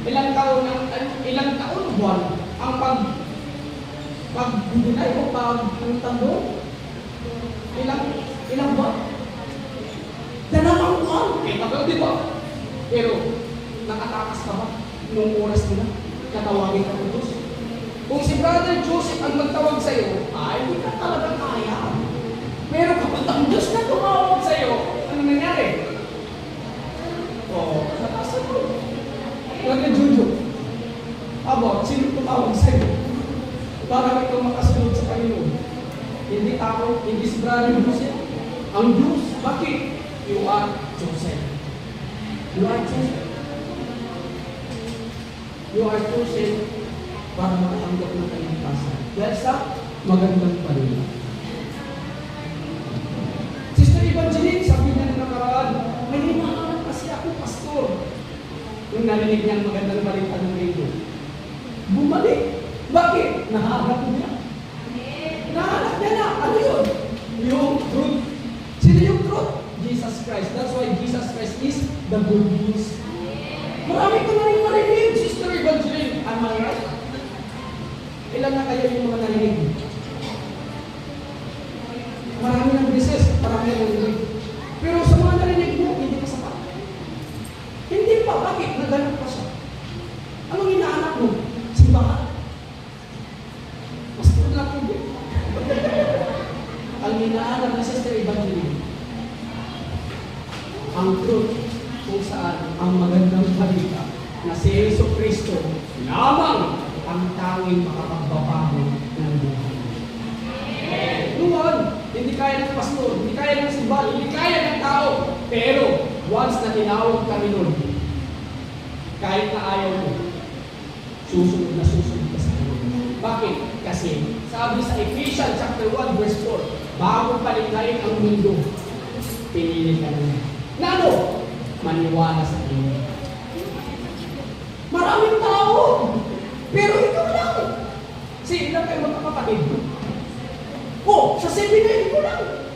Ilang taon buwan ang pag-deny o pag-tando? Ilang buwan? Dalawang buwan! Tagal, di ba? Pero, nakatakas ka ba nung oras nila? Katawagin ka ng Diyos? Kung si Brother Joseph ang magtawag sa'yo, ay, hindi ka talaga kaya. Pero kapag ang Diyos na tumawag sa'yo, ano nangyari? Natasan mo. Brother Juju, sino tumawag sa'yo? Para ikaw makasunod sa Panginoon. Hindi ako, hindi si Brother Joseph. Ang Diyos, bakit? You are Joseph. You are Joseph. You are Joseph para makatanggap ng kaligtasan. Dahil sa magandang balita. Sister Evangeline, sabi niya na nakaraan, may hinahanap kasi ako, pastor. Yung narinig niya ang magandang balita ng radio. Bumalik. Bakit? Nahanap niya. Nahanap niya na. Ano yun? Yung truth. Sino yung truth? Jesus Christ. That's why Jesus Christ is the good news. Marami ko na rin marinig, Sister Evangeline. Am I right? Ilan na kayo yung mga narinig? Marami ng beses, marami ng narinig. Pero sa mga narinig mo, hindi pa sapat. Hindi pa. Bakit? Naganap pa siya. Anong hinahanap mo? Simbahan? Pastor lang po din. Ang hinahanap na Sister Evangeline, ang truth kung saan ang magandang balita na si Yesu Cristo lamang ang tanging makapagbabago ng gaya ng simbahan, hindi kaya ng tao. Pero, once na tinawag kami nun, kahit na ayaw mo, susunod ka sa Lord. Bakit? Kasi, sabi sa Ephesians chapter 1 verse 4, bago palikhain ang mundo, pinili ka na. Na ano? Maniwala sa Kanya. Maraming tao, pero ikaw lang. Ilan kayo magkakapatid? Oh, sa seminary ko lang.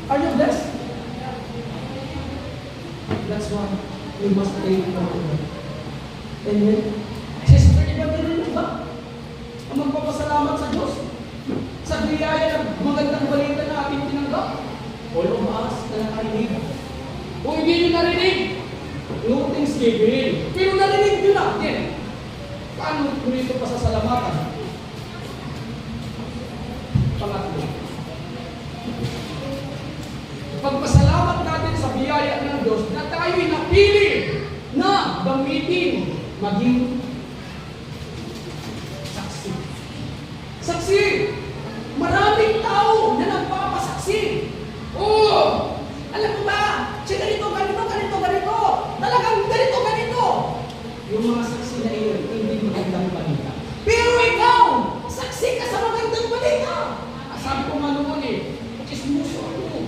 Are you blessed? That's why we must pray for God. Amen. Sister, iba din rin ba? Ang magpapasalamat sa Diyos sa biyaya ng magandang balita na ating tinanggap. All of us na nakarinig. Kung hindi nyo narinig, no thanksgiving. Pero narinig nyo natin. Paano kung ito pasasalamatan? Pangatlo. Pagpasalamat natin sa biyaya ng Diyos na tayo'y napili na gamitin maging saksi. Saksi! Maraming tao na nagpapasaksi. Oh! Alam mo ba? Siya ganito. Talagang ganito. Yung mga saksi na iyon, hindi magandang balita. Pero ikaw, saksi ka sa magandang balita. Sabi ko nga noon chismoso ako.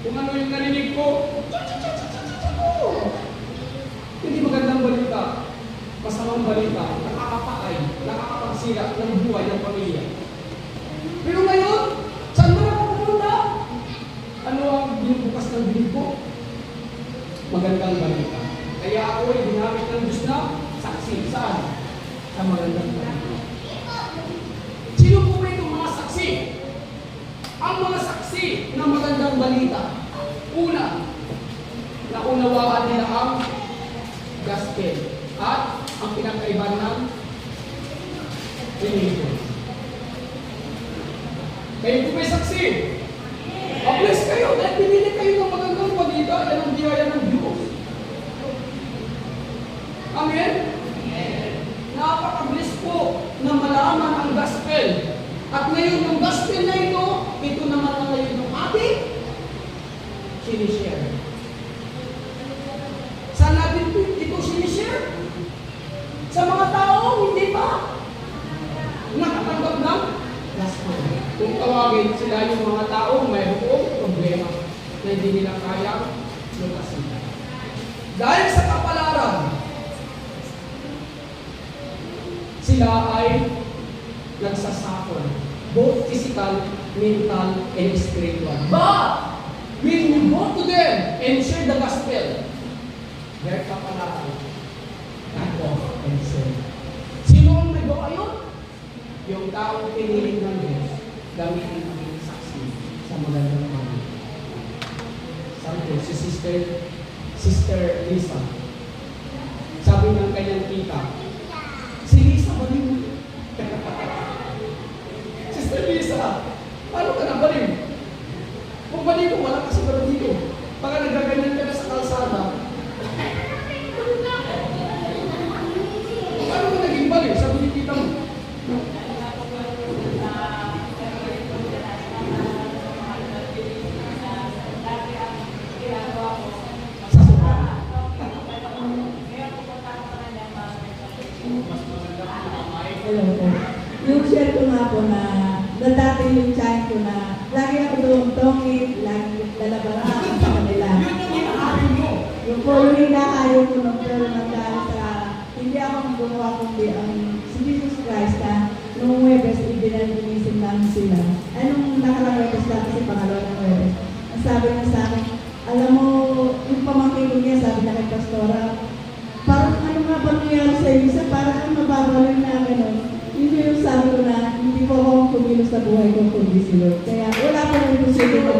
Kung ano yung narinig ko, hindi magandang balita. Masamang balita, nakakapakay, nakakapagsira ng buhay ng pamilya. Pero ngayon, saan mo na pupunta? Ano ang binubukas ng bibig ko? Magandang balita. Kaya ako ay ginamit ng Diyos na saksi. Saan? Sa magandang balita. Sino po ba itong mga saksi? Ang mga saksi ng magandang balita. Una, naunawaan nila ang gospel at ang pinakaiba ng religion. Kayo po may saksi. Bless kayo dahil pinili kayo ng magandang balita. Yan ang biyaya ng Diyos. Amen? Napaka-bless po na malaman ang gospel. At ngayon yung gospel na ito naman ang ngayon ng ating sinishare. Saan natin ito sinishare? Sa mga tao, hindi pa nakatanggap ng gospel. Kung tawagin sila yung mga tao, mayroong problema na hindi nila kaya lutasin. Dahil sa kapalaran, sila ay nagsasuffer, both physical, mental, and spiritual. But, when you go to them and share the gospel, their kapalaran, cut off and serve. Sino ang nagawa yun? Yung taong piniling ng Diyos, gamitin ang saksi sa magandang mga. Sabi ko, si Sister Lisa, sabi ng kanyang tita, si Lisa baliw mo. Sister Lisa, paano ka nabaliw? Kung baliw mo, wala kasi baliw dito. Baka nagaganyan ka na sa kalsada. Paano ka naging baliw? Sabi ni tita mo. Hello po. Yung share ko nga po na dati yung chance ko na lagi ako tungtongit, lagi lalabara ako sa kanila. Yun yung hinaharin mo. Yung po yung hinakayo ko nung pero nagdaan sa hindi ako gumawa kundi ang si Jesus Christ na nung Webes ibinaginisin namin sila. Ay nung nakarang Webes lang kasi pangalawa ng Webes. Ang sabi niya sa akin, alam mo, yung pamangkin ko niya sabi na kay Pastora, parang ano nga ba nangyari sa isa? Parang ang mababalin na gano'n. Hindi yung sabi ko na hindi po ako kumilos sa buhay ko kundi si Lord. Kaya wala pa rin po siguro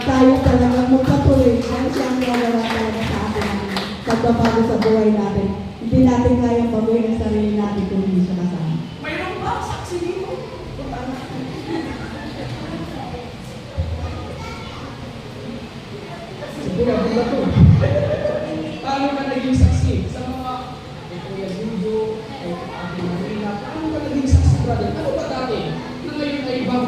tayo talaga magpatuloy. Ano siya ang gagawa talaga sa atin ang pagbabago sa buhay natin. Hindi natin kayang babuhin ang sarili natin kung hindi siya kasama. Mayroon ba saksi dito? Siguro ba ito? Paano ka naging saksi sa mga kay Kuya Judo, kay Ate Marina? Paano ka naging saksi, brother? Ano ba dati? Na ngayon ay ibang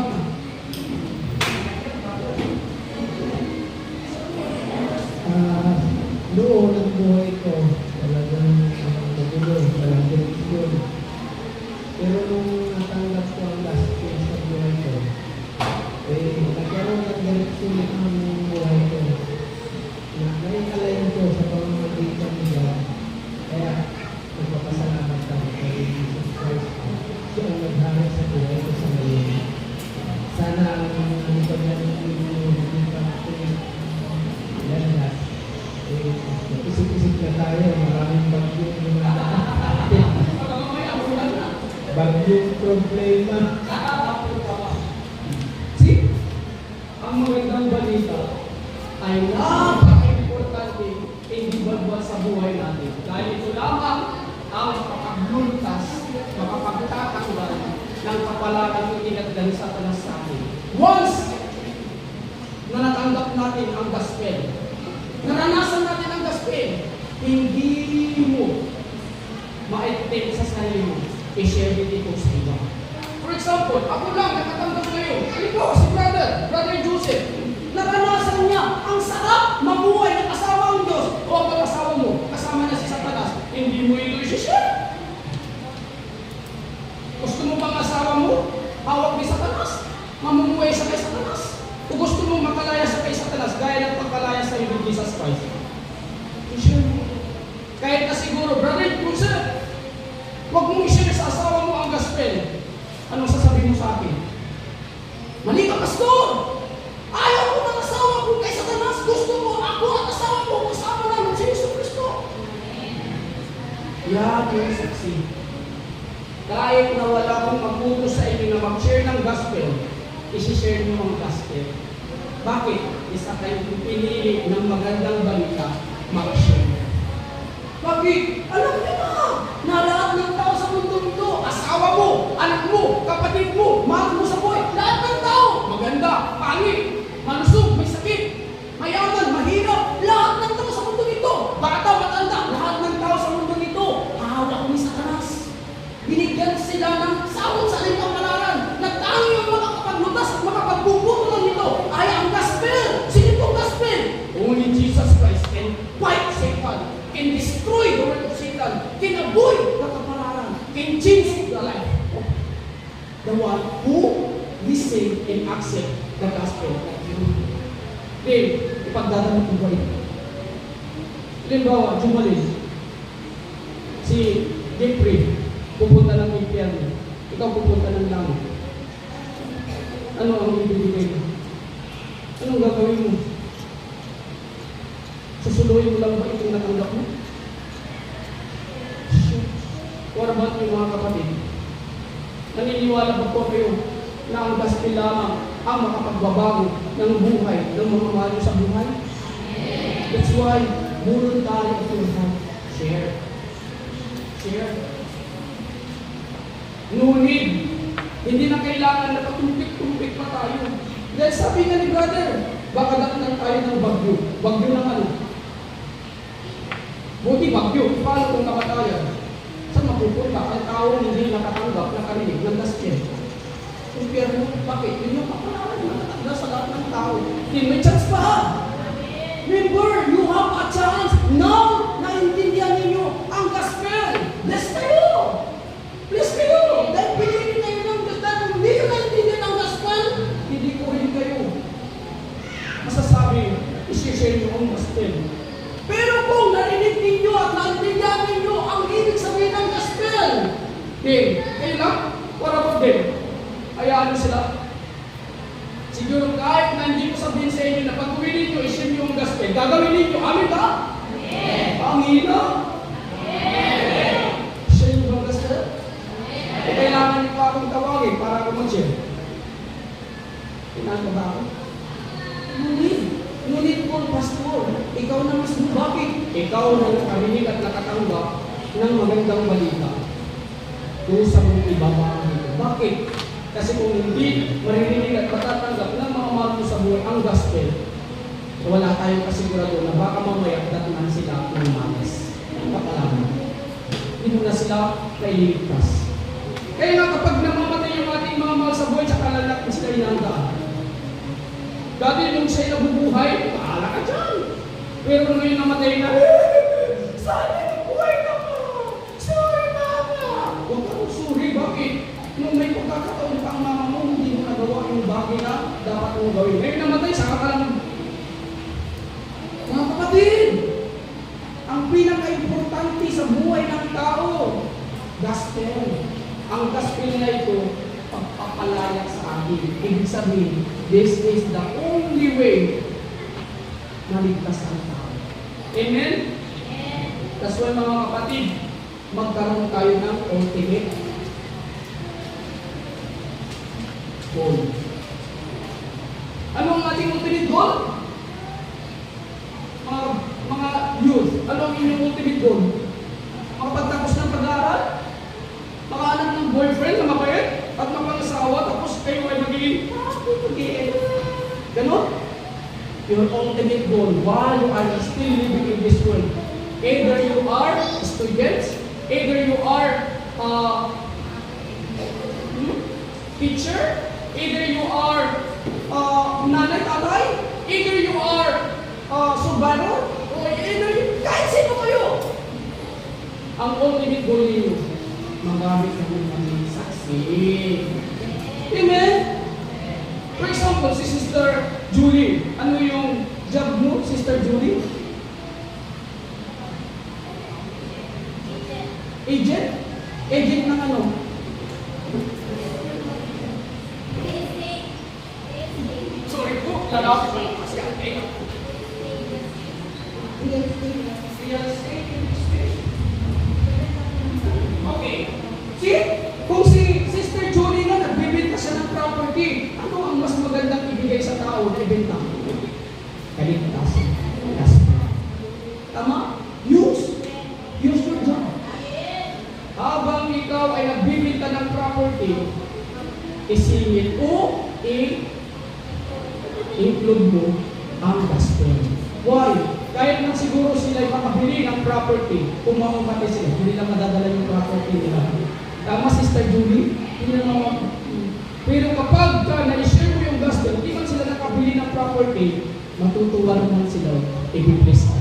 yung problema. See? Ang magandang balita ay napaka-importante individual sa buhay natin. Dahil ito lamang ang makapagluntas, makapagtatanggal ng kapalaran ng inagdan sa tanas sa atin. Once na natanggap natin ang gospel, naranasan natin ang gospel, hindi mo ma-extend sa sarili mo, i-share dito sa iba. For example, ako lang nakatanggap ngayon. Ito, si Brother Joseph, naranasan niya ang sarap mabuhay ng asawa ng Diyos. O ang asawa mo, kasama na si Satanas, hindi mo ito i-share. Gusto mo bang asawa mo, hawak ni Satanas, mamumuhay sa kay Satanas? O gusto mo makalaya sa kay Satanas, gaya ng pagkalaya sa iyo ni Jesus Christ? I-share mo. Kahit na siguro, Brother Joseph, huwag mong i-share sa asawa mo ang gospel. Anong sasabihin mo sa akin? Mali ka, Pastor! Ayaw ko ng asawa ko kay Satanas. Gusto mo ako at asawa ko kasama namin si Yesu Cristo. Yan yung saksi. Kahit na wala akong mag-utos sa inyo na mag-share ng gospel, isi-share nyo ang gospel. Bakit? Isa kayong pinili ng magandang balita, mag-share. Bakit? Alam niyo na lahat ng tao sa mundo ito, asawa mo, anak mo, kapatid mo, mahal mo sa buhay, lahat ng tao, maganda, pangit, malusog, may sakit, mayaman, mahirap, lahat ng tao sa mundo ito, bata, matanda, lahat ng tao sa mundo ito, hawak ni Satanas. Binigyan sila ng sawang sa aling kapalaran, na tanging ang makakapaglutas at makapagbubuto lang nito ay ang gospel. Sino itong gospel? Only Jesus Christ can fight Satan, can destroy the work of Satan, can avoid the kapalaran, can change the life of the one who listen and accept the gospel like you. Then, ipagdadamit mo ba ito? Halimbawa, Jumalin, si Jeffrey, pupunta ng impyerno, ikaw pupunta ng langit. Ano ang ibibigay mo? Anong gagawin mo? Susuluhin mo lang ba itong natanggap mo? What about yung mga kapatid? Naniniwala ba po kayo na ang gospel lamang ang makapagbabago ng buhay ng mga mahal sa buhay? That's why, voluntary of your heart. Share. Share. No need. Hindi na kailangan na patumpik-tumpik pa tayo. Dahil sabi nga ni brother, baka dating tayo ng bagyo. Bagyo ng ano? Buti bagyo. Paano kung kamatayan? Saan mapupunta ang tao hindi nakatanggap, nakarinig ng gospel? Impyerno, bakit? Yun yung kapalaran na natatanggap sa lahat ng tao. Hindi may chance pa ha? Remember, you have a chance. Now, naintindihan ninyo ang gospel. Bless kayo! Bless kayo! Dahil pinili kayo ng gospel. Kung hindi nyo naintindihan ang gospel, hindi ko rin kayo masasabi, isi-share nyo ang gospel. Pero kung narinig ninyo at naintindihan ninyo ang ibig sabihin ng gospel, kayo lang, what about them? Hayaan nyo sila. Siguro kahit na hindi ko sabihin sa inyo na pag-uwi ninyo, i-share nyo ang gospel, gagawin ninyo, amin ba? Pangina? Share nyo ang gospel? Kailangan nyo pa akong tawagin para ako mag-share. Kailangan ba ako? Ngunit po, Pastor, ikaw na mas bakit? Ikaw na nakarinig at nakatanggap ng magandang balita. Kung sa mong ibaba dito. Bakit? Kasi kung hindi maririnig at matatanggap ng mga mahal mo sa buhay ang gospel, wala tayong kasigurado na baka mamaya datnan sila ng manis. Ang kapalaman. Hindi mo na sila kailigtas. Kaya nga kapag namamatay yung ating mga mahal sa buhay, tsaka lalak na sila inanggaan. Dati nung siya'y nabubuhay, paala ka dyan. Pero ngayon namatay na, sana buhay ka mo! Sorry, mama! Huwag ka sorry, bakit? Nung may pagkakataon pa ang mama mo, hindi mo nagawa yung bagay na dapat mong gawin. Ngayon namatay, saka ka lang. Mga kapatid, ang pinaka-importante sa buhay ng tao, gospel. Ang gospel na ito, pagpapalaya sa akin. Ibig sabihin, this is the only way na ligtas ang tao. Amen? That's why mga kapatid, magkaroon tayo ng ultimate goal. Ano ang ating ultimate goal? Mga youth, ano ang inyong ultimate goal? Makapagtapos ng pag-aaral? Makahanap ng boyfriend na mabait? At mapangasawa, tapos kayo ay magiging ganon? Your ultimate goal while you are still living in this world. Either you are students, either you are teacher, either you are nanay, tatay, either you are survivor, or either you, kahit sino kayo. Ang ultimate goal ninyo, magamit ng mga saksi. Amen? For example, si Sister Julie. Ano yung job mo, Sister Julie? Agent? Agent ng ano? Sorry po, lalaki ko lang kasi ate. Okay. See? Kung si Sister Julie nga nagbibenta siya ng property, ano ang mas magandang ibigay sa tao na ibenta? Kaligtas. Tama? Use your job. Habang ikaw ay nagbibenta ng property, isingit o include mo ang gaston. Why? Kahit na siguro sila ay makabili ng property, kung mamamatay sila, hindi lang madadala yung property nila. Tama, Sister Julie? Hindi na pero kapag na-share mo yung gaston, hindi man sila nakabili ng property, matutuwa naman sila, i-bless ka.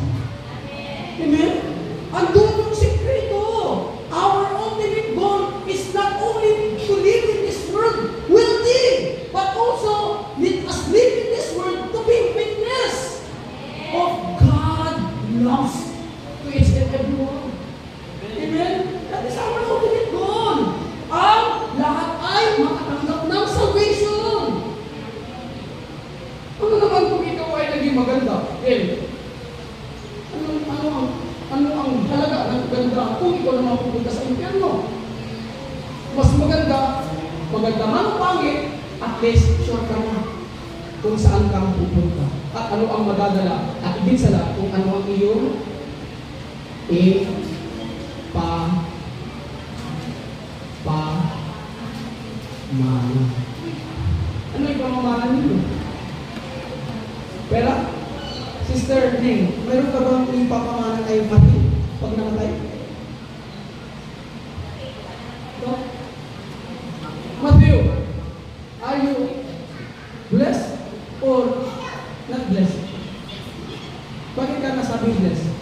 Amen? Andun yung sikreto. Our ultimate goal is not only to live in this world wealthy, but also let us live in this world to be witness of God loves to each and everyone. Amen? That is our ultimate goal. Ang lahat ay makatanggap ng salvation. Ano naman kung ikaw ay naging maganda? Ano ang halaga ng ganda kung ikaw naman pupunta sa impyerno? Mas maganda man o pangit, at least sure ka na kung saan ka pupunta. At ano ang madadala. At ibig sa lahat kung ano ang iyong mana. Ano yung pamamana ninyo? Pera? Sister Ning, meron ka bang ipapamana kayo mati pag namatay? No? Matthew, are you blessed or not blessed? Bakit ka nasabing blessed?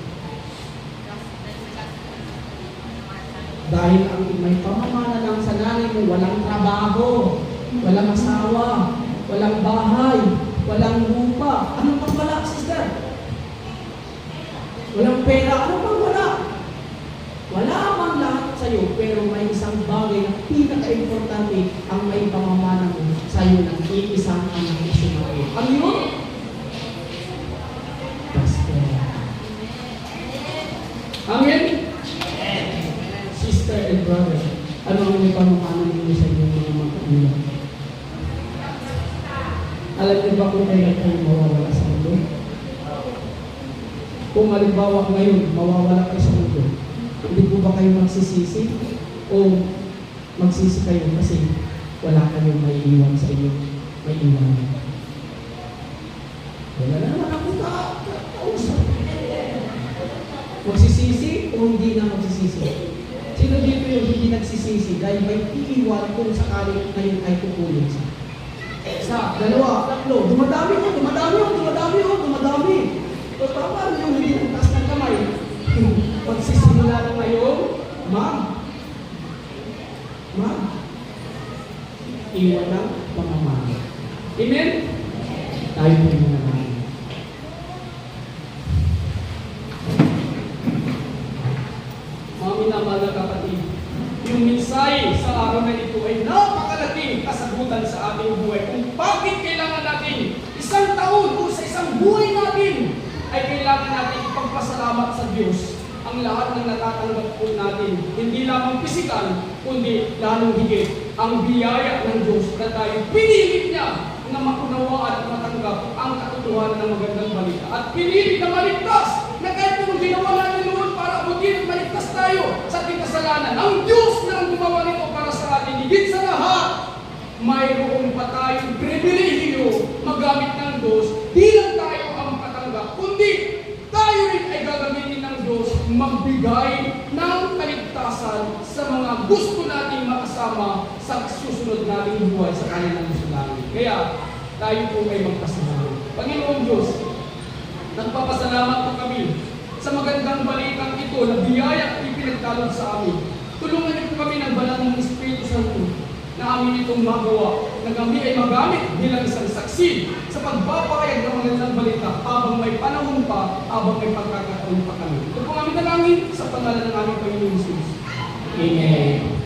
Dahil ang may pamamana lang sa nanay mo, walang trabaho, walang asawa, walang bahay, walang lupa. Ano pang wala, sister? Walang pera. Ano pang wala? Wala man lahat sa'yo, pero may isang bagay na pinaka-importante ang may pamamana mo sa'yo ng iisang anak na Shumael. Ano yun? Pastor. Amen? Sister and brother, ano ang may pamamana ninyo sa inyong mga magulang? Alam niyo ba kung kailan kayo mawawala sa mundo? Kung halimbawa ngayon, mawawala kayo sa mundo, hindi po ba kayo magsisisi? O magsisi kayo kasi wala kayong may iwan sa inyo? May iwan. Wala na naman ako kausap. Magsisisi o hindi na magsisisi? Sino dito yung hindi nagsisisi dahil may iiwan kung sakali ngayon ay kukulong siya? Isa, dalawa, tatlo, dumadami. So, tama yung hindi nagtaas ng kamay. Magsisimula na ngayon, ma'am, iwan ng pamamana. Amen? Tayo po yung naman. Mga minamahal na kapatid, yung mensahe sa araw na ito ay napakalaking kasagutan sa ating buhay. Kung bakit kailangan natin isang taon o sa isang buhay natin ay kailangan natin ipagpasalamat sa Diyos ang lahat ng natatanggap po natin, hindi lamang pisikal, kundi lalong higit ang biyaya ng Diyos na tayo pinilit niya na maunawaan at matanggap ang katotohanan ng magandang balita. At pinilit na maligtas na kahit kung ginawa natin noon para abutin at maligtas tayo sa ating kasalanan, ang Diyos na ang gumawa nito para sa atin. Higit sa lahat, mayroon pa tayong pribilehiyo magamit ng Diyos. Di lang tayo ang katanggap, kundi tayo rin ay gagamitin ng Diyos magbigay ng kaligtasan sa mga gusto nating makasama sa susunod nating buhay sa kanilang gusto namin. Kaya tayo po ay magpasalamat. Panginoon Diyos, nagpapasalamat po kami sa magandang balitang ito na biyaya at ipinagkaloob sa amin. Tulungan niyo po kami ng banal ng Espiritu Santo na amin itong magawa, na kami ay magamit bilang isang saksi sa pagpapahayag ng magandang balita habang may panahon pa, habang may pagkakataon pa kami. Ito po kami dalangin sa pangalan ng aming Panginoon Jesus. Amen.